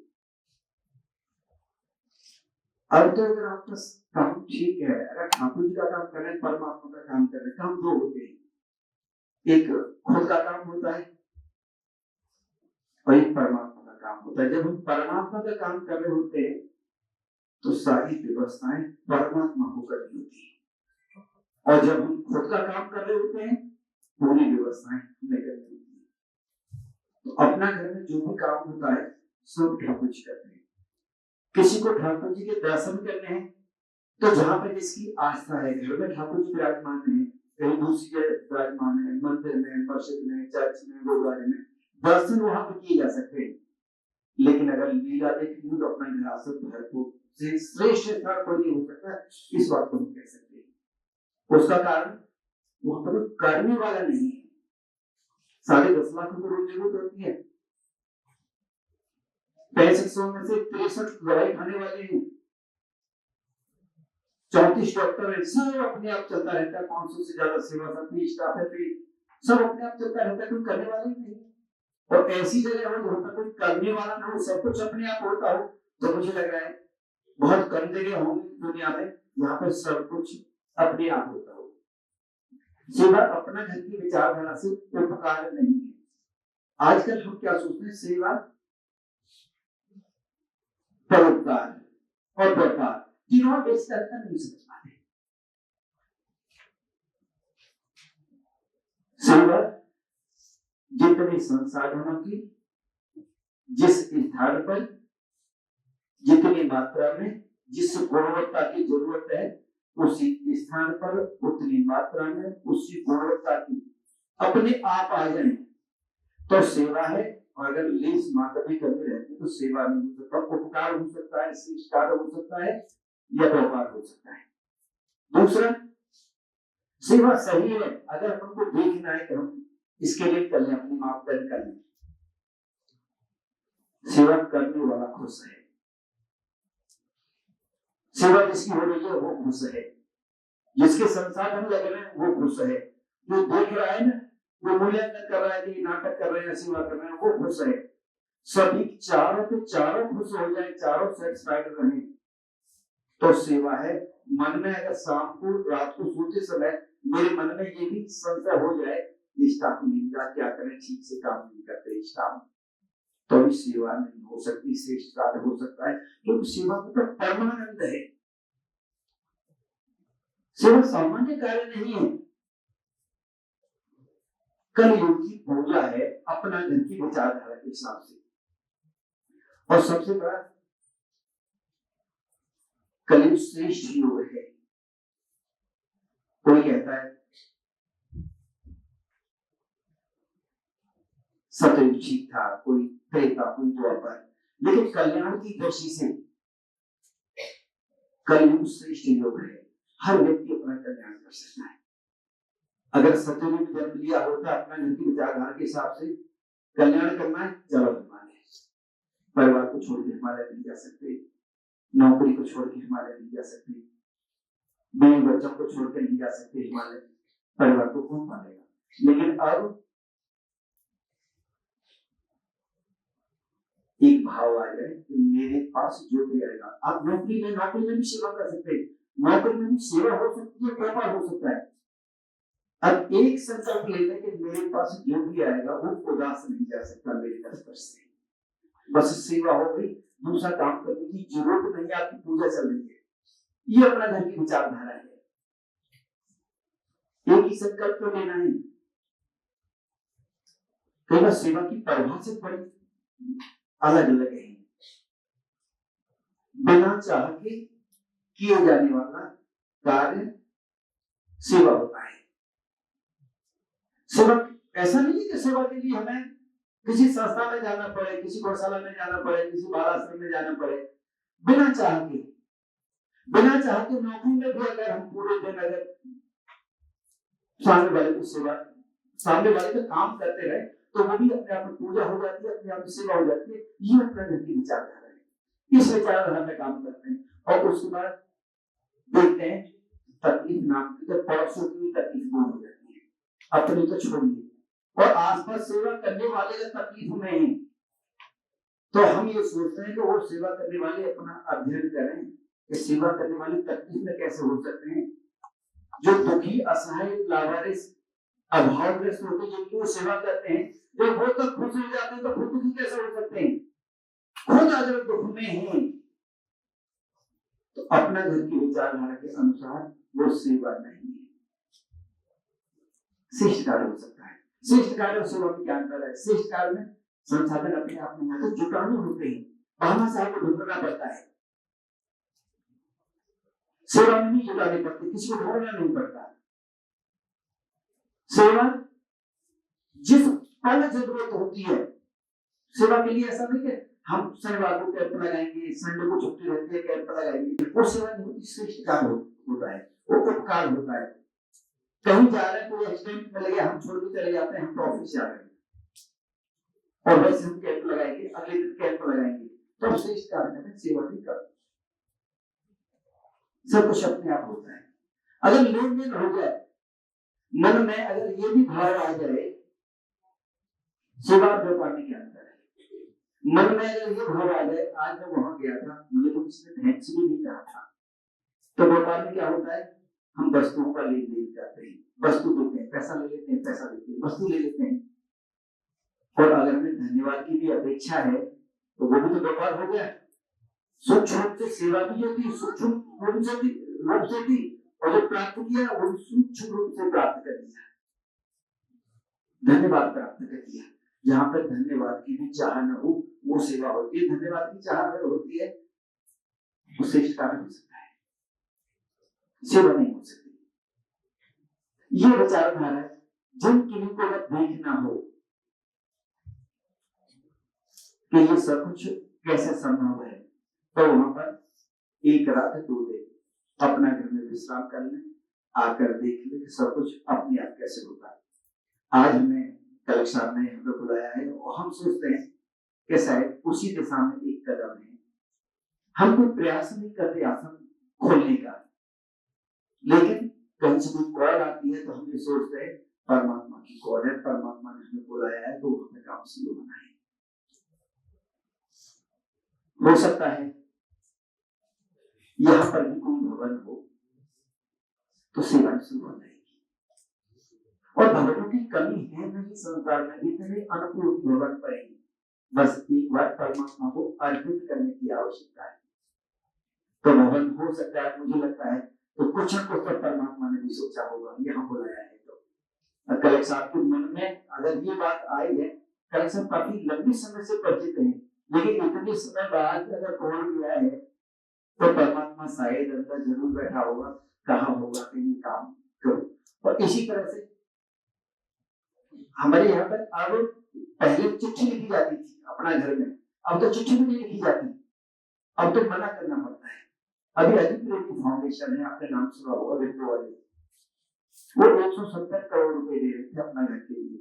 अब तो अगर आपका काम ठीक है, अगर ठाकुर जी का काम कर रहे हैं, परमात्मा का काम कर रहे हैं, काम दो होते हैं, एक खुद का काम होता है और एक परमात्मा का काम होता है। जब हम परमात्मा का काम कर रहे होते हैं तो सारी व्यवस्थाएं परमात्मा होकर होती है, और जब हम खुद का काम कर रहे होते हैं पूरी व्यवस्थाएं हमें करनी होती है। तो अपना घर में जो भी काम होता है सब ठाकुर जी करते हैं। किसी को ठाकुर जी के दर्शन करने हैं तो जहां पर जिसकी आस्था है, घर में ठाकुर जी विराजमान है, कहीं दूसरी जगह विराजमान है, मंदिर में, मस्जिद में, चर्च में, गुरुद्वारे में, दर्शन वहां पर किए जा सकते हैं। लेकिन अगर लीला देखनी हो तो अपना घर आसन भरपूर से श्रेष्ठ स्थान कोई नहीं हो सकता, इस बात को हम कह सकते हैं। उसका कारण वहां पर करने वाला नहीं है। 10.5 लाख रुपए रोज जरूरत होती है, 6500 में से 63 दवाई खाने वाले हैं, 34 डॉक्टर है, सब अपने आप चलता रहता है। 500 से ज्यादा सेवा साथी स्टाफ है, सब अपने आप चलता रहता है, कोई करने वाले ही नहीं। और ऐसी जगह हो जहां पर कोई करने वाला ना हो, सब कुछ अपने आप होता हो, तो मुझे लग रहा है बहुत कम जगह होंगी दुनिया में जहां पर सब कुछ अपने आप होता हो। सेवा अपना घर की विचारधारा से उपकार नहीं है। आजकल हम क्या सोचते हैं, सेवा परोपकार और व्यापार तीनों बेच करता नहीं समझ पाते। सेवा जितने संसाधनों की जिस स्थान पर जितनी मात्रा में जिस गुणवत्ता की जरूरत है, उसी स्थान पर उतनी मात्रा में उसी गुणवत्ता की अपने आप आ जाए तो सेवा है। और अगर लेस मात्रा में कमी रहती तो सेवा नहीं हो सकता, उपकार हो सकता है, शिष्टाचार हो सकता है या व्यापार हो सकता है। दूसरा, सेवा सही है अगर अपन को देखना है कि हम इसके लिए कर लें, अपनी मापदंड कर लें। सेवा करने वाला खुश है, सेवा जिसकी हो रही है वो खुश है, जिसके संसाधन लग रहे हैं वो खुश है, जो देख रहा है ना, वो मूल्यांकन कर रहा है कि नाटक कर रहे हैं, सेवा कर रहे हैं, वो खुश है। सभी चारों के चारों खुश हो जाए, चारों सेटिस्फाइड रहे तो सेवा है। मन में अगर शाम को रात को सोते समय मेरे मन में ये भी संशय हो जाए, स्टाफ नहीं मिला, क्या करें, ठीक से काम नहीं करते स्टाफ, तो भी सेवा नहीं हो सकती, श्रेष्ठ कार्य हो सकता है, क्योंकि सेवा तो परमानंद है। सेवा सामान्य कार्य नहीं है। कलयुग की पूजा है अपना घर की विचारधारा के हिसाब से। और सबसे बड़ा कलयुग श्रेष्ठ योग है। कोई कहता है सतयुग ठीक था, कोई त्रेता, कोई द्वापर, लेकिन कल्याण की दृष्टि से कलयुग श्रेष्ठ योग है। हर व्यक्ति अपना कल्याण कर सकता है। अगर सतयुग जन्म लिया होता अपना घर की विचारधारा के हिसाब से कल्याण करना है, चलो हिमालय, परिवार को छोड़ के हिमालय नहीं जा सकते, नौकरी को छोड़ के हिमालय नहीं जा सकते, बीवी बच्चों को छोड़ के नहीं जा सकते हिमालय, परिवार को कौन पालेगा। लेकिन अब एक भाव आ जाए कि मेरे पास जो भी आएगा, आप नौकरी में भी सेवा कर सकते हैं, नौकरी में भी सेवा हो सकती है, व्यापार हो सकता है। अब एक संकल्प लेते कि मेरे पास जो भी आएगा वो उदास नहीं जा सकता मेरे दफ्तर से, बस सेवा हो गई, दूसरा काम करने की जरूरत नहीं, आपकी पूजा चल रही है। ये अपना घर की विचारधारा है। एक ही संकल्प तो लेना है। कई बार सेवा की परिभाषा बड़ी अलग अलग है। बिना चाह के किए जाने वाला कार्य सेवा होता है। सेवा ऐसा नहीं है कि सेवा के लिए हमें किसी संस्था में जाना पड़े, किसी गौशाला में जाना पड़े, किसी बाल आश्रम में जाना पड़े, बिना चाह के नौकरी में भी अगर हम पूरे दिन अगर सामने वाले की सेवा, सामने वाले का काम करते रहे तो वो भी अपने आप में पूजा हो जाती है, अपने आप में सेवा हो जाती है। ये अपना घर की विचारधारा है। इस विचारधारा में काम करते हैं और उसके बाद देखते हैं तकलीफ नाम की, जब पड़ोसियों की तकलीफ दूर हो जाती है, अपनी तो छोड़िए, और आसपास सेवा करने वाले का तकलीफ में है तो हम ये सोचते हैं कि वो सेवा करने वाले अपना अध्ययन करें कि सेवा करने वाले तकलीफ में कैसे हो सकते हैं। जो दुखी, असहाय, लावारिस, अभावग्रस्त होते जिनकी वो सेवा करते हैं, जब वो तक खुश हो जाते हैं तो खुद दुखी कैसे हो सकते हैं? खुद अगर दुख में हैं तो अपना घर की विचारधारा के अनुसार वो सेवा नहीं है, शिष्ट कार्य हो सकता है। शिष्ट कार्य और सेवा में क्या अंतर है? शिष्ट कार्य में संसाधन अपने आप में तो जुटाने होते हैं, बहाना साहब को ढूंढना पड़ता है। सेवा में नहीं जुटाने पड़ते, किसी को ढूंढना नहीं पड़ता। सेवा जिस पल जरूरत होती है, सेवा के लिए ऐसा नहीं कि हम शनिवार को कैंप लगाएंगे, संडे को छुट्टी रहती है कैंप लगाएंगे, वो सेवा नहीं होती। श्रेष्ठ कार्य होता है, वो उपकार होता है। कहीं जा रहे हैं, कोई एक्सीडेंट में लगे, हम छोड़ के चले जाते हैं, हम तो ऑफिस जा रहे हैं और वैसे हम कैंप लगाएंगे, अगले दिन कैंप लगाएंगे, तो श्रेष्ठ कार्य में सेवा भी करते, सब कुछ अपने आप होता है। अगर लेन देन हो जाए मन में, अगर ये भी भाव आ जाए, सेवा और व्यापार में क्या अंतर है? मन में अगर ये भाव आ जाए, आज मैं वहां गया था, मुझे तो किसी ने थैंक्स भी नहीं कहा था, तो व्यापार में क्या होता है? हम वस्तुओं का लेन देन करते हैं, वस्तु देते हैं, पैसा ले लेते हैं, पैसा देते हैं, वस्तु ले लेते हैं, और अगर हमें धन्यवाद की भी अपेक्षा है तो वो भी तो व्यापार हो गया। सूक्ष्म रूप से सेवा भी जो थी सूक्ष्म रूप से थी, और जो प्राप्त किया वो सूक्ष्म रूप से प्राप्त कर दिया, धन्यवाद प्राप्त कर दिया। जहां पर धन्यवाद की भी चाह न हो वो सेवा होती है, धन्यवाद की चाह अगर होती है वो श्रेष्ठ कार्य हो सकता है, सेवा नहीं हो सकती। ये विचारधारा है। जिन किन्हीं को अगर देखना हो कि ये सब कुछ कैसे संभव है, तो वहां पर एक रात 2 दिन अपना घर में विश्राम कर लें, आकर देख ले कि सब कुछ अपने आप कैसे होता है। आज हमें कलेक्टर साहब ने हमें बुलाया है और हम सोचते हैं कि शायद उसी दिशा में एक कदम है। हम कोई प्रयास नहीं करते आसन खोलने का, लेकिन कहीं से कोई कॉल आती है तो हम ये सोचते हैं परमात्मा की कॉल है, परमात्मा ने हमें बुलाया है तो हमें काम शुरू होना है। हो सकता है यहां पर भी कोई भवन हो तो सेवा शुरू हो जाएगी, और भवनों की कमी है नहीं संसार में, इतने अनुकूल भवन पड़ेंगे, बस एक बार परमात्मा को अर्पित करने की आवश्यकता है तो भवन हो सकता है। मुझे लगता है तो कुछ न कुछ तो परमात्मा ने भी सोचा होगा, यहाँ बुलाया है तो कलेक्टर साहब के मन में अगर ये बात आई है, कलेक्टर साहब काफी लंबी समय से परिचित है, लेकिन इतने समय बाद अगर कॉल गया है तो परमात्मा शायद अंदर जरूर बैठा होगा, कहा होगा कि ये काम करो। और इसी तरह से हमारे यहाँ पर अब पहले चिट्ठी लिखी जाती थी अपना घर में, अब तो चिट्ठी भी नहीं लिखी जाती, अब तो मना करना पड़ता है। अभी अजीत रेड्डी फाउंडेशन है, आपने नाम सुना होगा, विप्रो वाले, वो 170 करोड़ रुपए दे रहे थे अपना घर के लिए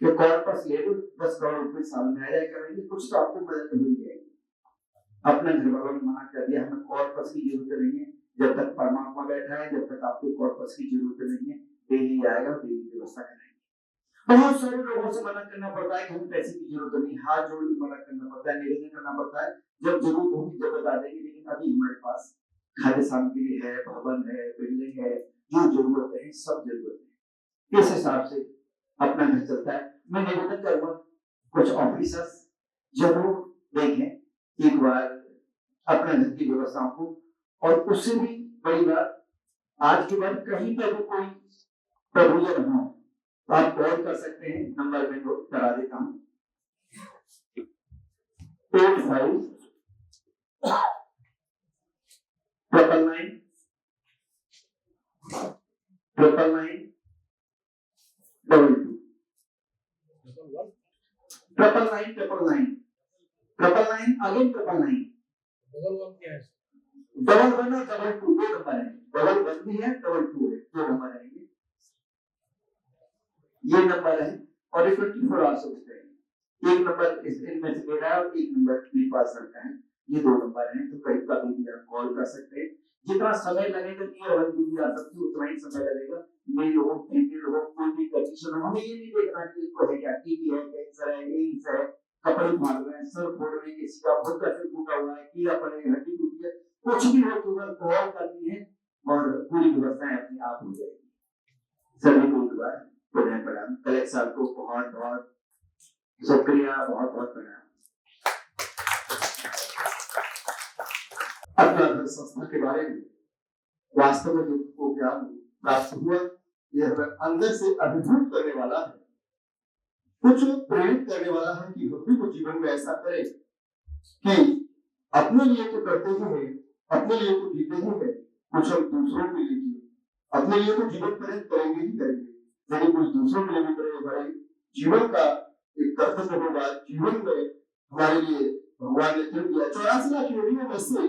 कि कॉर्पस ले लो, 10 करोड़ रुपए साल में आ जाए करेंगे, कुछ तो आपको मदद मिल जाएगी। अपना घर वालों ने मना कर दिया, हमें कॉर्पस की जरूरत नहीं है, जब तक परमात्मा बैठा है जब तक आपको कॉर्पस की जरूरत नहीं है, डेली आएगा, डेली व्यवस्था करेंगे। बहुत सारे लोगों से मना करना पड़ता है कि हमें पैसे की जरूरत नहीं, हाथ जोड़ के मना करना पड़ता है, निवेदन करना पड़ता है, जब जरूरत होगी जब बता देंगे। लेकिन अभी हमारे पास खाद्य सामग्री है, भवन है, बिल्डिंग है, जो जरूरत है सब जरूरत है, इस हिसाब से अपना घर चलता है। मैं निवेदन करूंगा कुछ ऑफिसर्स जरूर देखें एक बार अपना घर की व्यवस्थाओं को, और उससे भी बड़ी बात, आज के बाद कहीं पर भी कोई प्रभुजन हो तो आप कॉल कर सकते हैं, नंबर में नोट करा देता हूं, 85 999 999 22 999 999 अगेन 999 डबल 1 और डबल 2 दो नंबर है, डबल 1 भी है डबल 2 है, दो नंबर है ये नंबर है और ये 24 आवर्स होते हैं। एक नंबर इनमें से मेरा है और एक नंबर मेरे पास रखा है, ये दो नंबर हैं। तो कहीं कभी भी आप कॉल कर सकते हैं, जितना समय लगेगा कि अगर भी आ सकती है उतना ही समय लगेगा। मेल हो फीमेल हो कोई भी कंडीशन हो, हमें ये नहीं देखना कि इसको है क्या टीबी है कैंसर है एड्स है कपड़े फाड़ रहे हैं सर फोड़ रहे हैं किसी का बहुत का सिर फूटा हुआ है कीड़ा पड़े हड्डी टूटी है, कुछ भी हो तुरंत कॉल करनी है और पूरी व्यवस्थाएं अपने आप हो जाएगी। सभी को एक बार पुनः प्रणाम। कलेक्टर साहब को बहुत बहुत शुक्रिया, बहुत बहुत प्रणाम। अपना घर संस्था के बारे में वास्तव में जो ज्ञान प्राप्त हुआ यह हमें अंदर से अभिभूत करने वाला है, कुछ प्रेरित करने वाला है कि हम भी कुछ जीवन में ऐसा करें कि अपने लिए तो करते ही हैं, अपने लिए तो जीते ही हैं, कुछ हम दूसरों के लिए जिए। अपने लिए तो जीवन करेंगे ही करेंगे, लेकिन कुछ दूसरों के लिए भी करेंगे। हमारे जीवन का एक कर्तव्य होगा, जीवन में हमारे लिए भगवान ने जन्म दिया। 84 लाख योनियों में से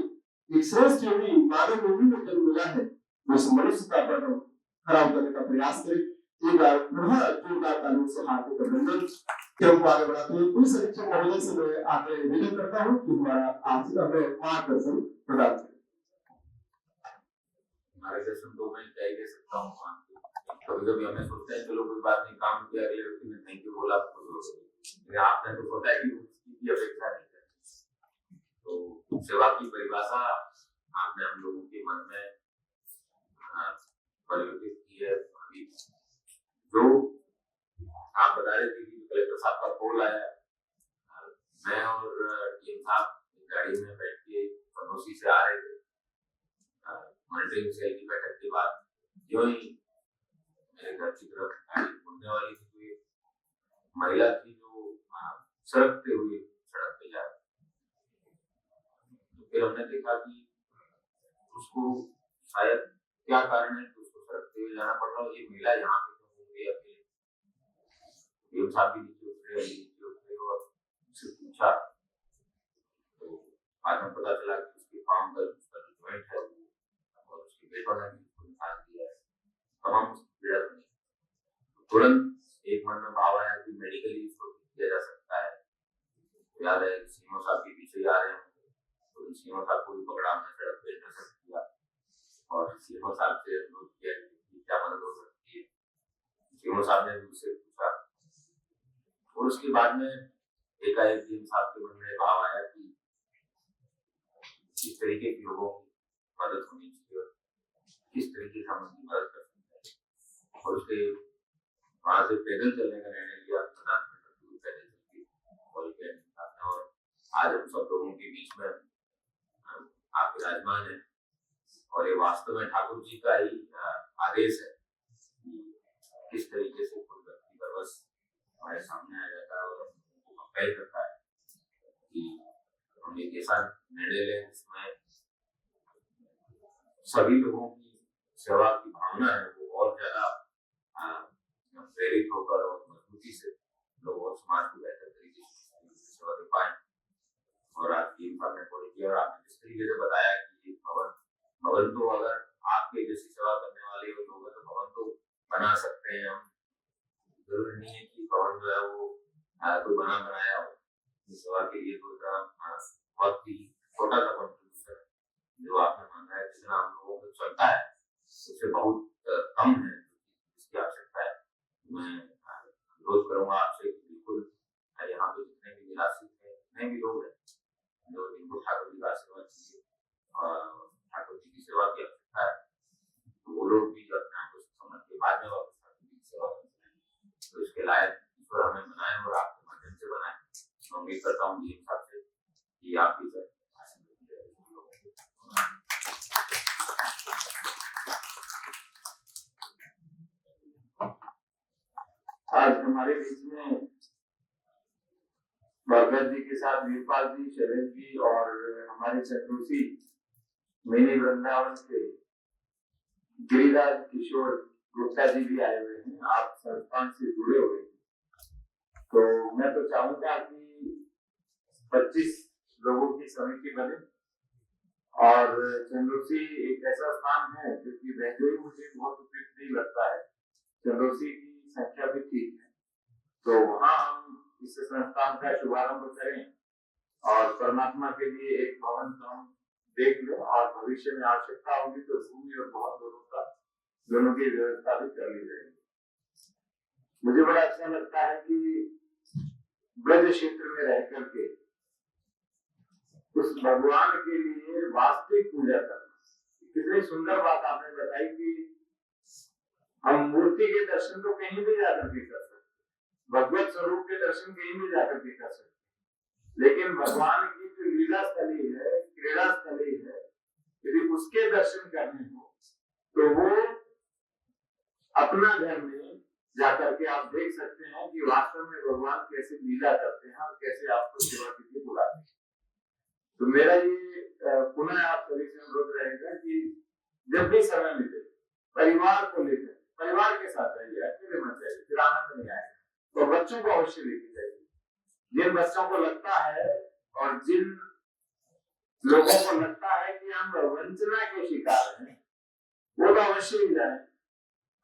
एक श्रेष्ठ योनि मानव योनि में जन्म मिला है, उस मनुष्यता पर हम खराब करने का प्रयास करें। एक बार पुनः जोरदार तालियों से हार्दिक अभिनंदन। क्रम को आगे बढ़ाते हुए पुलिस अधीक्षक महोदय से मैं आगे निवेदन करता हूँ कि हमारा आपसे हमें मार्गदर्शन प्रदान करें। मार्गदर्शन तो मैं क्या ही कह सकता हूँ, कभी कभी हमें सोचते हैं चलो कोई बात नहीं काम किया अगले व्यक्ति ने थैंक यू बोला तो आपने तो सोचा है कि उसकी अपेक्षा नहीं करती। तो सेवा की परिभाषा आपने हम लोगों के मन में परिवर्तित की है। अभी जो आप बता रहे थे कि कलेक्टर साहब का कॉल आया, मैं और टीएम साहब गाड़ी में बैठ के पड़ोसी से आ रहे थे, मॉनिटरिंग सेल की बैठक के बाद जो ही मेरे घर की तरफ गाड़ी मुड़ने वाली थी, कोई महिला थी जो सड़कते हुए सड़क पे जा रही। तो फिर हमने देखा कि उसको शायद क्या कारण है कि उसको सड़कते हुए जाना पड़ रहा है। ये महिला यहाँ पे क्यों घूम रही है अकेले? टीएम साहब भी नीचे उतरे और उससे पूछा तो बाद में पता चला कि उसके पाँव का जॉइंट है और उसके बेटों ने भी उसको निकाल दिया है, तमाम पीड़ा बनी। तुरंत एक मन में भाव आया कि मेडिकली इसको किया जा सकता है। याद है सीएमओ साहब के पीछे आ रहे हैं तो सीएमओ साहब को भी पकड़ा, हमने सड़क पे इंटरसेप्ट किया और सीएमओ साहब से अनुरोध किया कि क्या मदद हो सकती है। सीएमओ साहब ने भी उससे पूछा और उसके बाद में एकाएक टीएम साहब के मन में भाव आया कि किस तरीके के लोगों की मदद होनी चाहिए, किस तरीके से हम उनकी मदद कर सकते हैं। और उसके वहां से पैदल चलने का निर्णय लिया, पैदल चलती और आज हम सब लोगों के बीच में आप विराजमान है और ये वास्तव में ठाकुर जी का ही आदेश है कि किस तरीके से कोई व्यक्ति का बस हमारे सामने आ जाता है और हमको कंपेल करता है कि हम एक ऐसा निर्णय लें जिसमें सभी लोगों की सेवा की भावना है वो और ज्यादा प्रेरित होकर और मजबूती से लोग और समाज को बेहतर तरीके से सेवा दे पाए। और आज टीम साहब ने कॉल किया और आपने जिस तरीके से बताया कि भवन तो अगर आपके जैसी सेवा करने वाले लोग हैं तो भवन तो बना सकते हैं हम, जरूरी नहीं है कि भवन जो है वो कोई बना बनाया हो। सेवा के लिए तो बहुत ही छोटा सा कॉन्ट्रीब्यूशन जो आपने मांगा है, जितना हम लोगों को चलता है उससे बहुत कम है जिसकी आवश्यकता है। मैं अनुरोध करूंगा आपसे कि बिल्कुल यहाँ पे जितने भी निराश्रित हैं, जितने भी लोग हैं जो जिनको ठाकुर जी का आशीर्वाद चाहिए और ठाकुर जी की सेवा की आवश्यकता है, तो वो लोग भी अपने आप को समझ के बाद में वापस ठाकुर जी की सेवा करते हैं। तो इसके लायक ईश्वर हमें बनाए और आपके माध्यम से बनाए। मैं उम्मीद करता हूँ जी साहब से कि आप भी सर आज हमारे बीच में भगत जी के साथ वीरपाल जी, शैलेश जी और हमारे चतुर्थी मिनी वृंदावन के गिरिराज किशोर गुप्ता जी भी आए हुए हैं। आप संस्थान से जुड़े हुए हैं। तो मैं तो चाहूंगा कि 25 लोगों की समिति बने और चंदोसी एक ऐसा स्थान है क्योंकि वैसे ही मुझे बहुत उपयुक्त नहीं लगता है, चंदोसी की संख्या भी ठीक है, तो वहां हम इस संस्थान का शुभारंभ करें और परमात्मा के लिए एक भवन हम देख लें और भविष्य में आवश्यकता होगी तो भूमि और भवन दोनों की व्यवस्था भी कर ली जाएगी। मुझे बड़ा अच्छा लगता है कि ब्रज क्षेत्र में रह करके उस भगवान के लिए वास्तविक पूजा करना, कितनी सुंदर बात आपने बताई कि हम मूर्ति के दर्शन तो कहीं भी जाकर के कर सकते, भगवत स्वरूप के दर्शन कहीं भी जाकर के कर सकते, लेकिन भगवान की जो लीला स्थली है, क्रीड़ा स्थली है, यदि उसके दर्शन करने हो तो वो अपना घर में जाकर के आप देख सकते हैं कि वास्तव में भगवान कैसे लीला करते हैं और कैसे आपको सेवा के लिए बुलाते हैं। तो मेरा ये पुनः आप सभी से अनुरोध रहेगा कि जब भी समय मिले परिवार को लेकर, परिवार के साथ जाइए, अकेले मत जाइए, फिर आनंद नहीं आएगा, तो बच्चों को अवश्य लेके जाइए। जिन बच्चों को लगता है और जिन लोगों को लगता है कि हम वंचना के शिकार हैं, वो तो अवश्य ही जाए।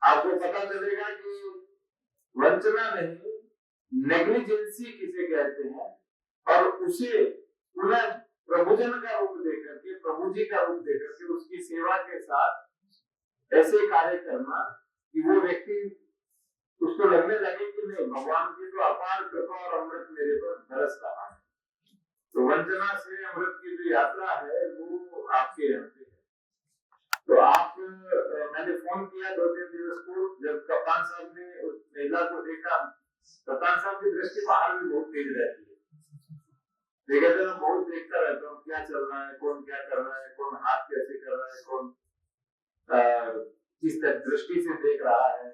आपको पता चलेगा कि वंचना नहीं, नेग्लिजेंसी किसे कहते हैं, और उसे पुनः प्रभुजन का रूप देकर के, प्रभु जी का रूप देकर के उसकी सेवा के साथ ऐसे कार्य करना कि वो व्यक्ति उसको लगने लगे कि नहीं, भगवान की तो अपार कृपा और अमृत मेरे पर बरस रहा है। तो वंचना से अमृत की जो यात्रा है वो आपके यहाँ पे है। तो आप मैंने फोन किया 2-3 दिवस पूर्व, जब कप्तान साहब ने उस महिला को देखा, कप्तान साहब की दृष्टि बाहर भी बहुत तेज रहती है, देखा तो मैं बहुत देखता रहता हूँ क्या चल रहा है, कौन क्या कर रहा है, कौन हाथ कैसे कर रहा है, कौन किस दृष्टि से देख रहा है।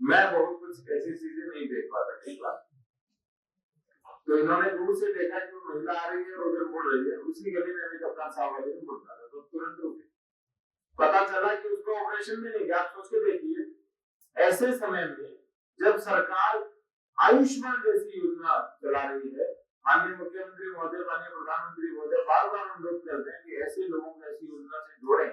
मैं बहुत कुछ ऐसी चीजें नहीं देख पाता कई बार। तो इन्होंने दूर से देखा कि वो महिला आ रही है और उधर मुड़ रही है, उसी गली में अभी कप्तान साहब वाले ने मुड़ रहा था, तो तुरंत रुके। पता चला कि उसको ऑपरेशन में नहीं गया। आप सोच के देखिए, ऐसे समय में जब सरकार आयुष्मान जैसी योजना चला रही है, माननीय मुख्यमंत्री महोदय, माननीय प्रधानमंत्री महोदय बार बार अनुरोध करते हैं कि ऐसे लोगों को ऐसी योजना से जोड़ें,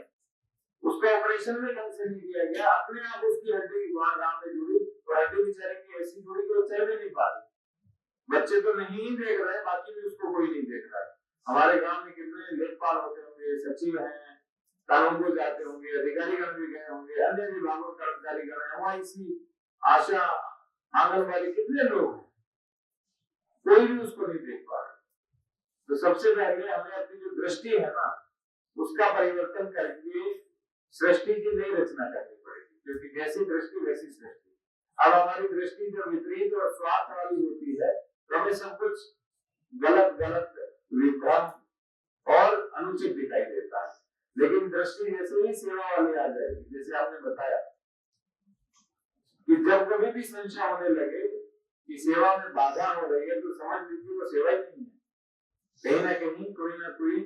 उसका ऑपरेशन में ढंग से नहीं किया गया, अपने आप उसकी हड्डी वहां गांव में जुड़ी, और हड्डी बेचारे की ऐसी जुड़ी कि वो चल भी नहीं पा रही। बच्चे तो नहीं देख रहे, बाकी भी उसको कोई नहीं देख रहा है। हमारे गांव में कितने लेखपाल होते होंगे, सचिव हैं, कानून को जाते होंगे, अधिकारीगण भी गए होंगे, अन्य विभागों के कर्मचारी गए हैं, वहां इसी आशा आंगनबाड़ी कितने लोग हैं, कोई भी उसको नहीं देख पा रहा। तो सबसे पहले हमें अपनी जो दृष्टि है ना, उसका परिवर्तन करके सृष्टि की नई रचना करनी पड़ेगी, क्योंकि जैसी दृष्टि वैसी सृष्टि। अब हमारी दृष्टि जब विपरीत और स्वार्थ वाली होती है तो हमें सब कुछ गलत गलत, विभ्रम और अनुचित दिखाई देता है। लेकिन दृष्टि जैसे ही सेवा वाली आ जाएगी, जैसे आपने बताया कि जब कभी भी संशय होने लगे कि सेवा में बाधा हो रही है, तो समझ लीजिए वो सेवा ही नहीं है। कहीं ना कहीं कोई ना कोई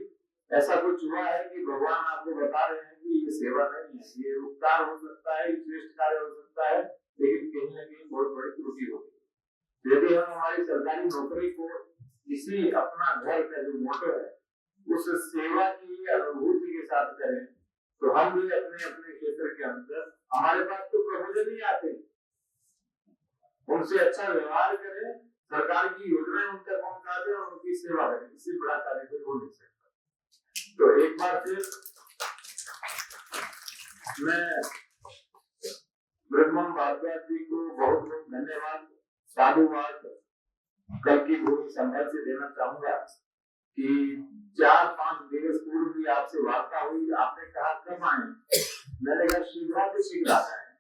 ऐसा कुछ हुआ है कि भगवान आपको बता रहे हैं कि ये सेवा नहीं है, ये उपकार हो सकता है, श्रेष्ठ कार्य हो सकता है, लेकिन कहीं ना कहीं बहुत बड़ी त्रुटि होती है। यदि हम हमारी सरकारी नौकरी को इसी अपना घर का जो मोटो है उस सेवा की अनुभूति के साथ करें, तो हम भी अपने अपने क्षेत्र के अंदर, हमारे पास तो प्रभुजन ही आते, उनसे अच्छा व्यवहार करें, सरकार की योजनाएं उन तक पहुंचा दें और उनकी सेवा करें, इससे बड़ा कार्य कोई हो नहीं सकता। तो एक बार फिर मैं ब्रह्मन भारद्वाज जी को बहुत बहुत धन्यवाद, साधुवाद, कल की भूमि संभल से देना चाहूंगा कि 4-5 दिवस पूर्व भी आपसे वार्ता हुई। आपने कहा कब आए, मैंने कहा शीघ्र से शीघ्र आता है,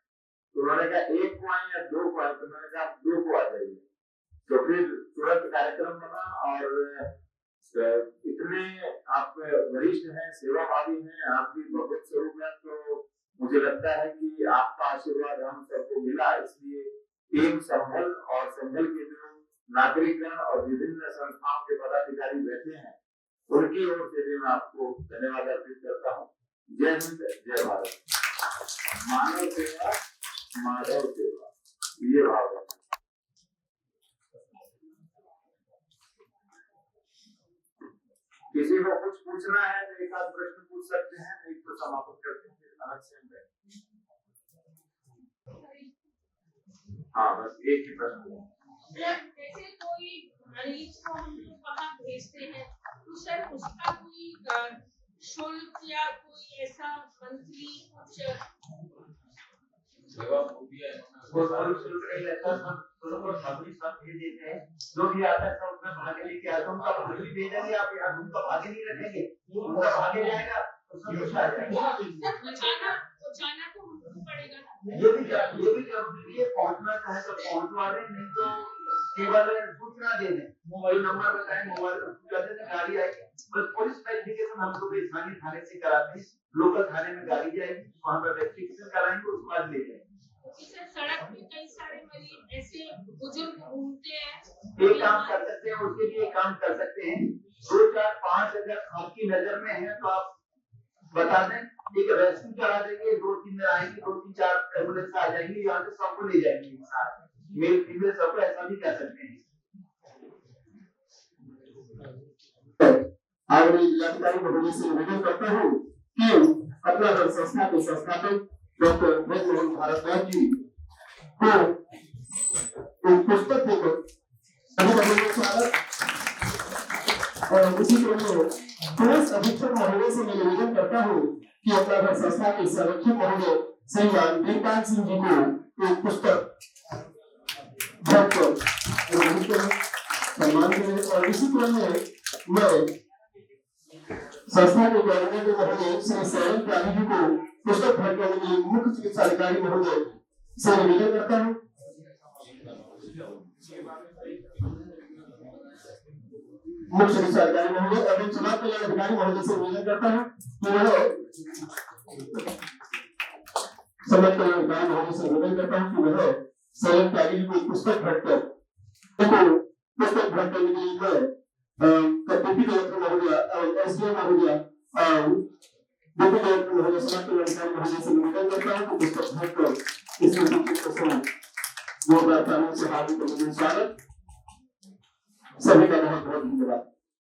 तो उन्होंने कहा 1 को आए या 2 को आए, तो मैंने कहा 2 को आ जाइए। तो फिर तुरंत कार्यक्रम बना और इतने आप वरिष्ठ हैं, सेवाभावी हैं, आप भी भगवत स्वरूप हैं, तो मुझे लगता है कि आपका आशीर्वाद हम सबको मिला। इसलिए टीम संभल और संभल के जो नागरिकगण और विभिन्न संस्थाओं के पदाधिकारी बैठे हैं, उनकी ओर से भी मैं आपको धन्यवाद अर्पित करता हूँ। जय हिंद, जय भारत। मानव सेवा, माधव सेवा, ये भाव है। किसी को कुछ पूछना है तो एक आध प्रश्न पूछ सकते हैं, नहीं तो समाप्त करते हैं अलग से। हाँ बस एक ही प्रश्न। जैसे कोई मरीज को हम लोग वहाँ भेजते हैं तो सर उसका कोई शुल्क या कोई ऐसा मंथली कुछ शुल्क नहीं लगता, सब भेज देते हैं। जो भी आता है सब उसमें भागे लेके आता है, उनका भागे भी भेजेंगे आप यहाँ, उनका भागे नहीं रखेंगे, उनका भागे जाएगा तो सब कुछ आ जाएगा। पहुँचाना तो हमको पड़ेगा। ये भी जरूरी है, पहुँचना चाहे तो पहुँचवा दें, नहीं तो केवल सूचना दे दें, मोबाइल नंबर बताएं, मोबाइल पर सूचना दे दें, गाड़ी आएगी। बस पुलिस वेरिफिकेशन हम लोग स्थानीय थाने से कराते हैं, लोकल थाने में गाड़ी जाएगी, वहाँ पर वेरिफिकेशन कराएंगे, उसके बाद ले जाएंगे। सड़क पे कई सारे मरीज ऐसे बुजुर्ग घूमते हैं, एक काम कर सकते हैं, उसके लिए काम कर सकते हैं, 2 4 5 अगर आपकी नजर में है तो आप बता दें, एक रेस्क्यू करा देंगे, 2-3 दिन आएंगे, 2-3-4 एम्बुलेंस आ जाएंगी, यहाँ से सबको ले जाएंगे एक साथ, मेल फीमेल सबको, ऐसा भी कर सकते हैं। आगे जिलाधिकारी महोदय से निवेदन करता हूँ कि अपना घर संस्था के संस्थापक डॉक्टर ब्रजमोहन भारद्वाज जी को एक पुस्तक देकर सभी लोगों को स्वागत। और इसी क्रम में पुलिस अधीक्षक महोदय से निवेदन करता हूँ कि अपना घर संस्था के संरक्षक महोदय श्रीमान वीरपाल सिंह जी को एक पुस्तक सम्मान करें। और इसी क्रम में मैं संस्था के कोऑर्डिनेटर महोदय श्री सौरभ त्यागी जी को पुस्तक भेंट करने के लिए मुख्य चिकित्सा अधिकारी महोदय से निवेदन करता हूँ। मुख्य चिकित्सा अधिकारी महोदय एवं समाज कल्याण अधिकारी महोदय से निवेदन करता हूँ कि वह समाज कल्याण अधिकारी महोदय से निवेदन करता हूँ कि वह सौरभ त्यागी जी को पुस्तक भेंट करने के लिए मैं डिप्टी कलेक्टर महोदय एवं एसडीएम महोदय डिप्टी कलेक्टर महोदय समाज कल्याण अधिकारी महोदय से निवेदन करता हूँ कि पुस्तक भेंट कर इसमें जोरदार तालियों से हार्दिक अभिनंदन स्वागत। सभी का बहुत बहुत धन्यवाद।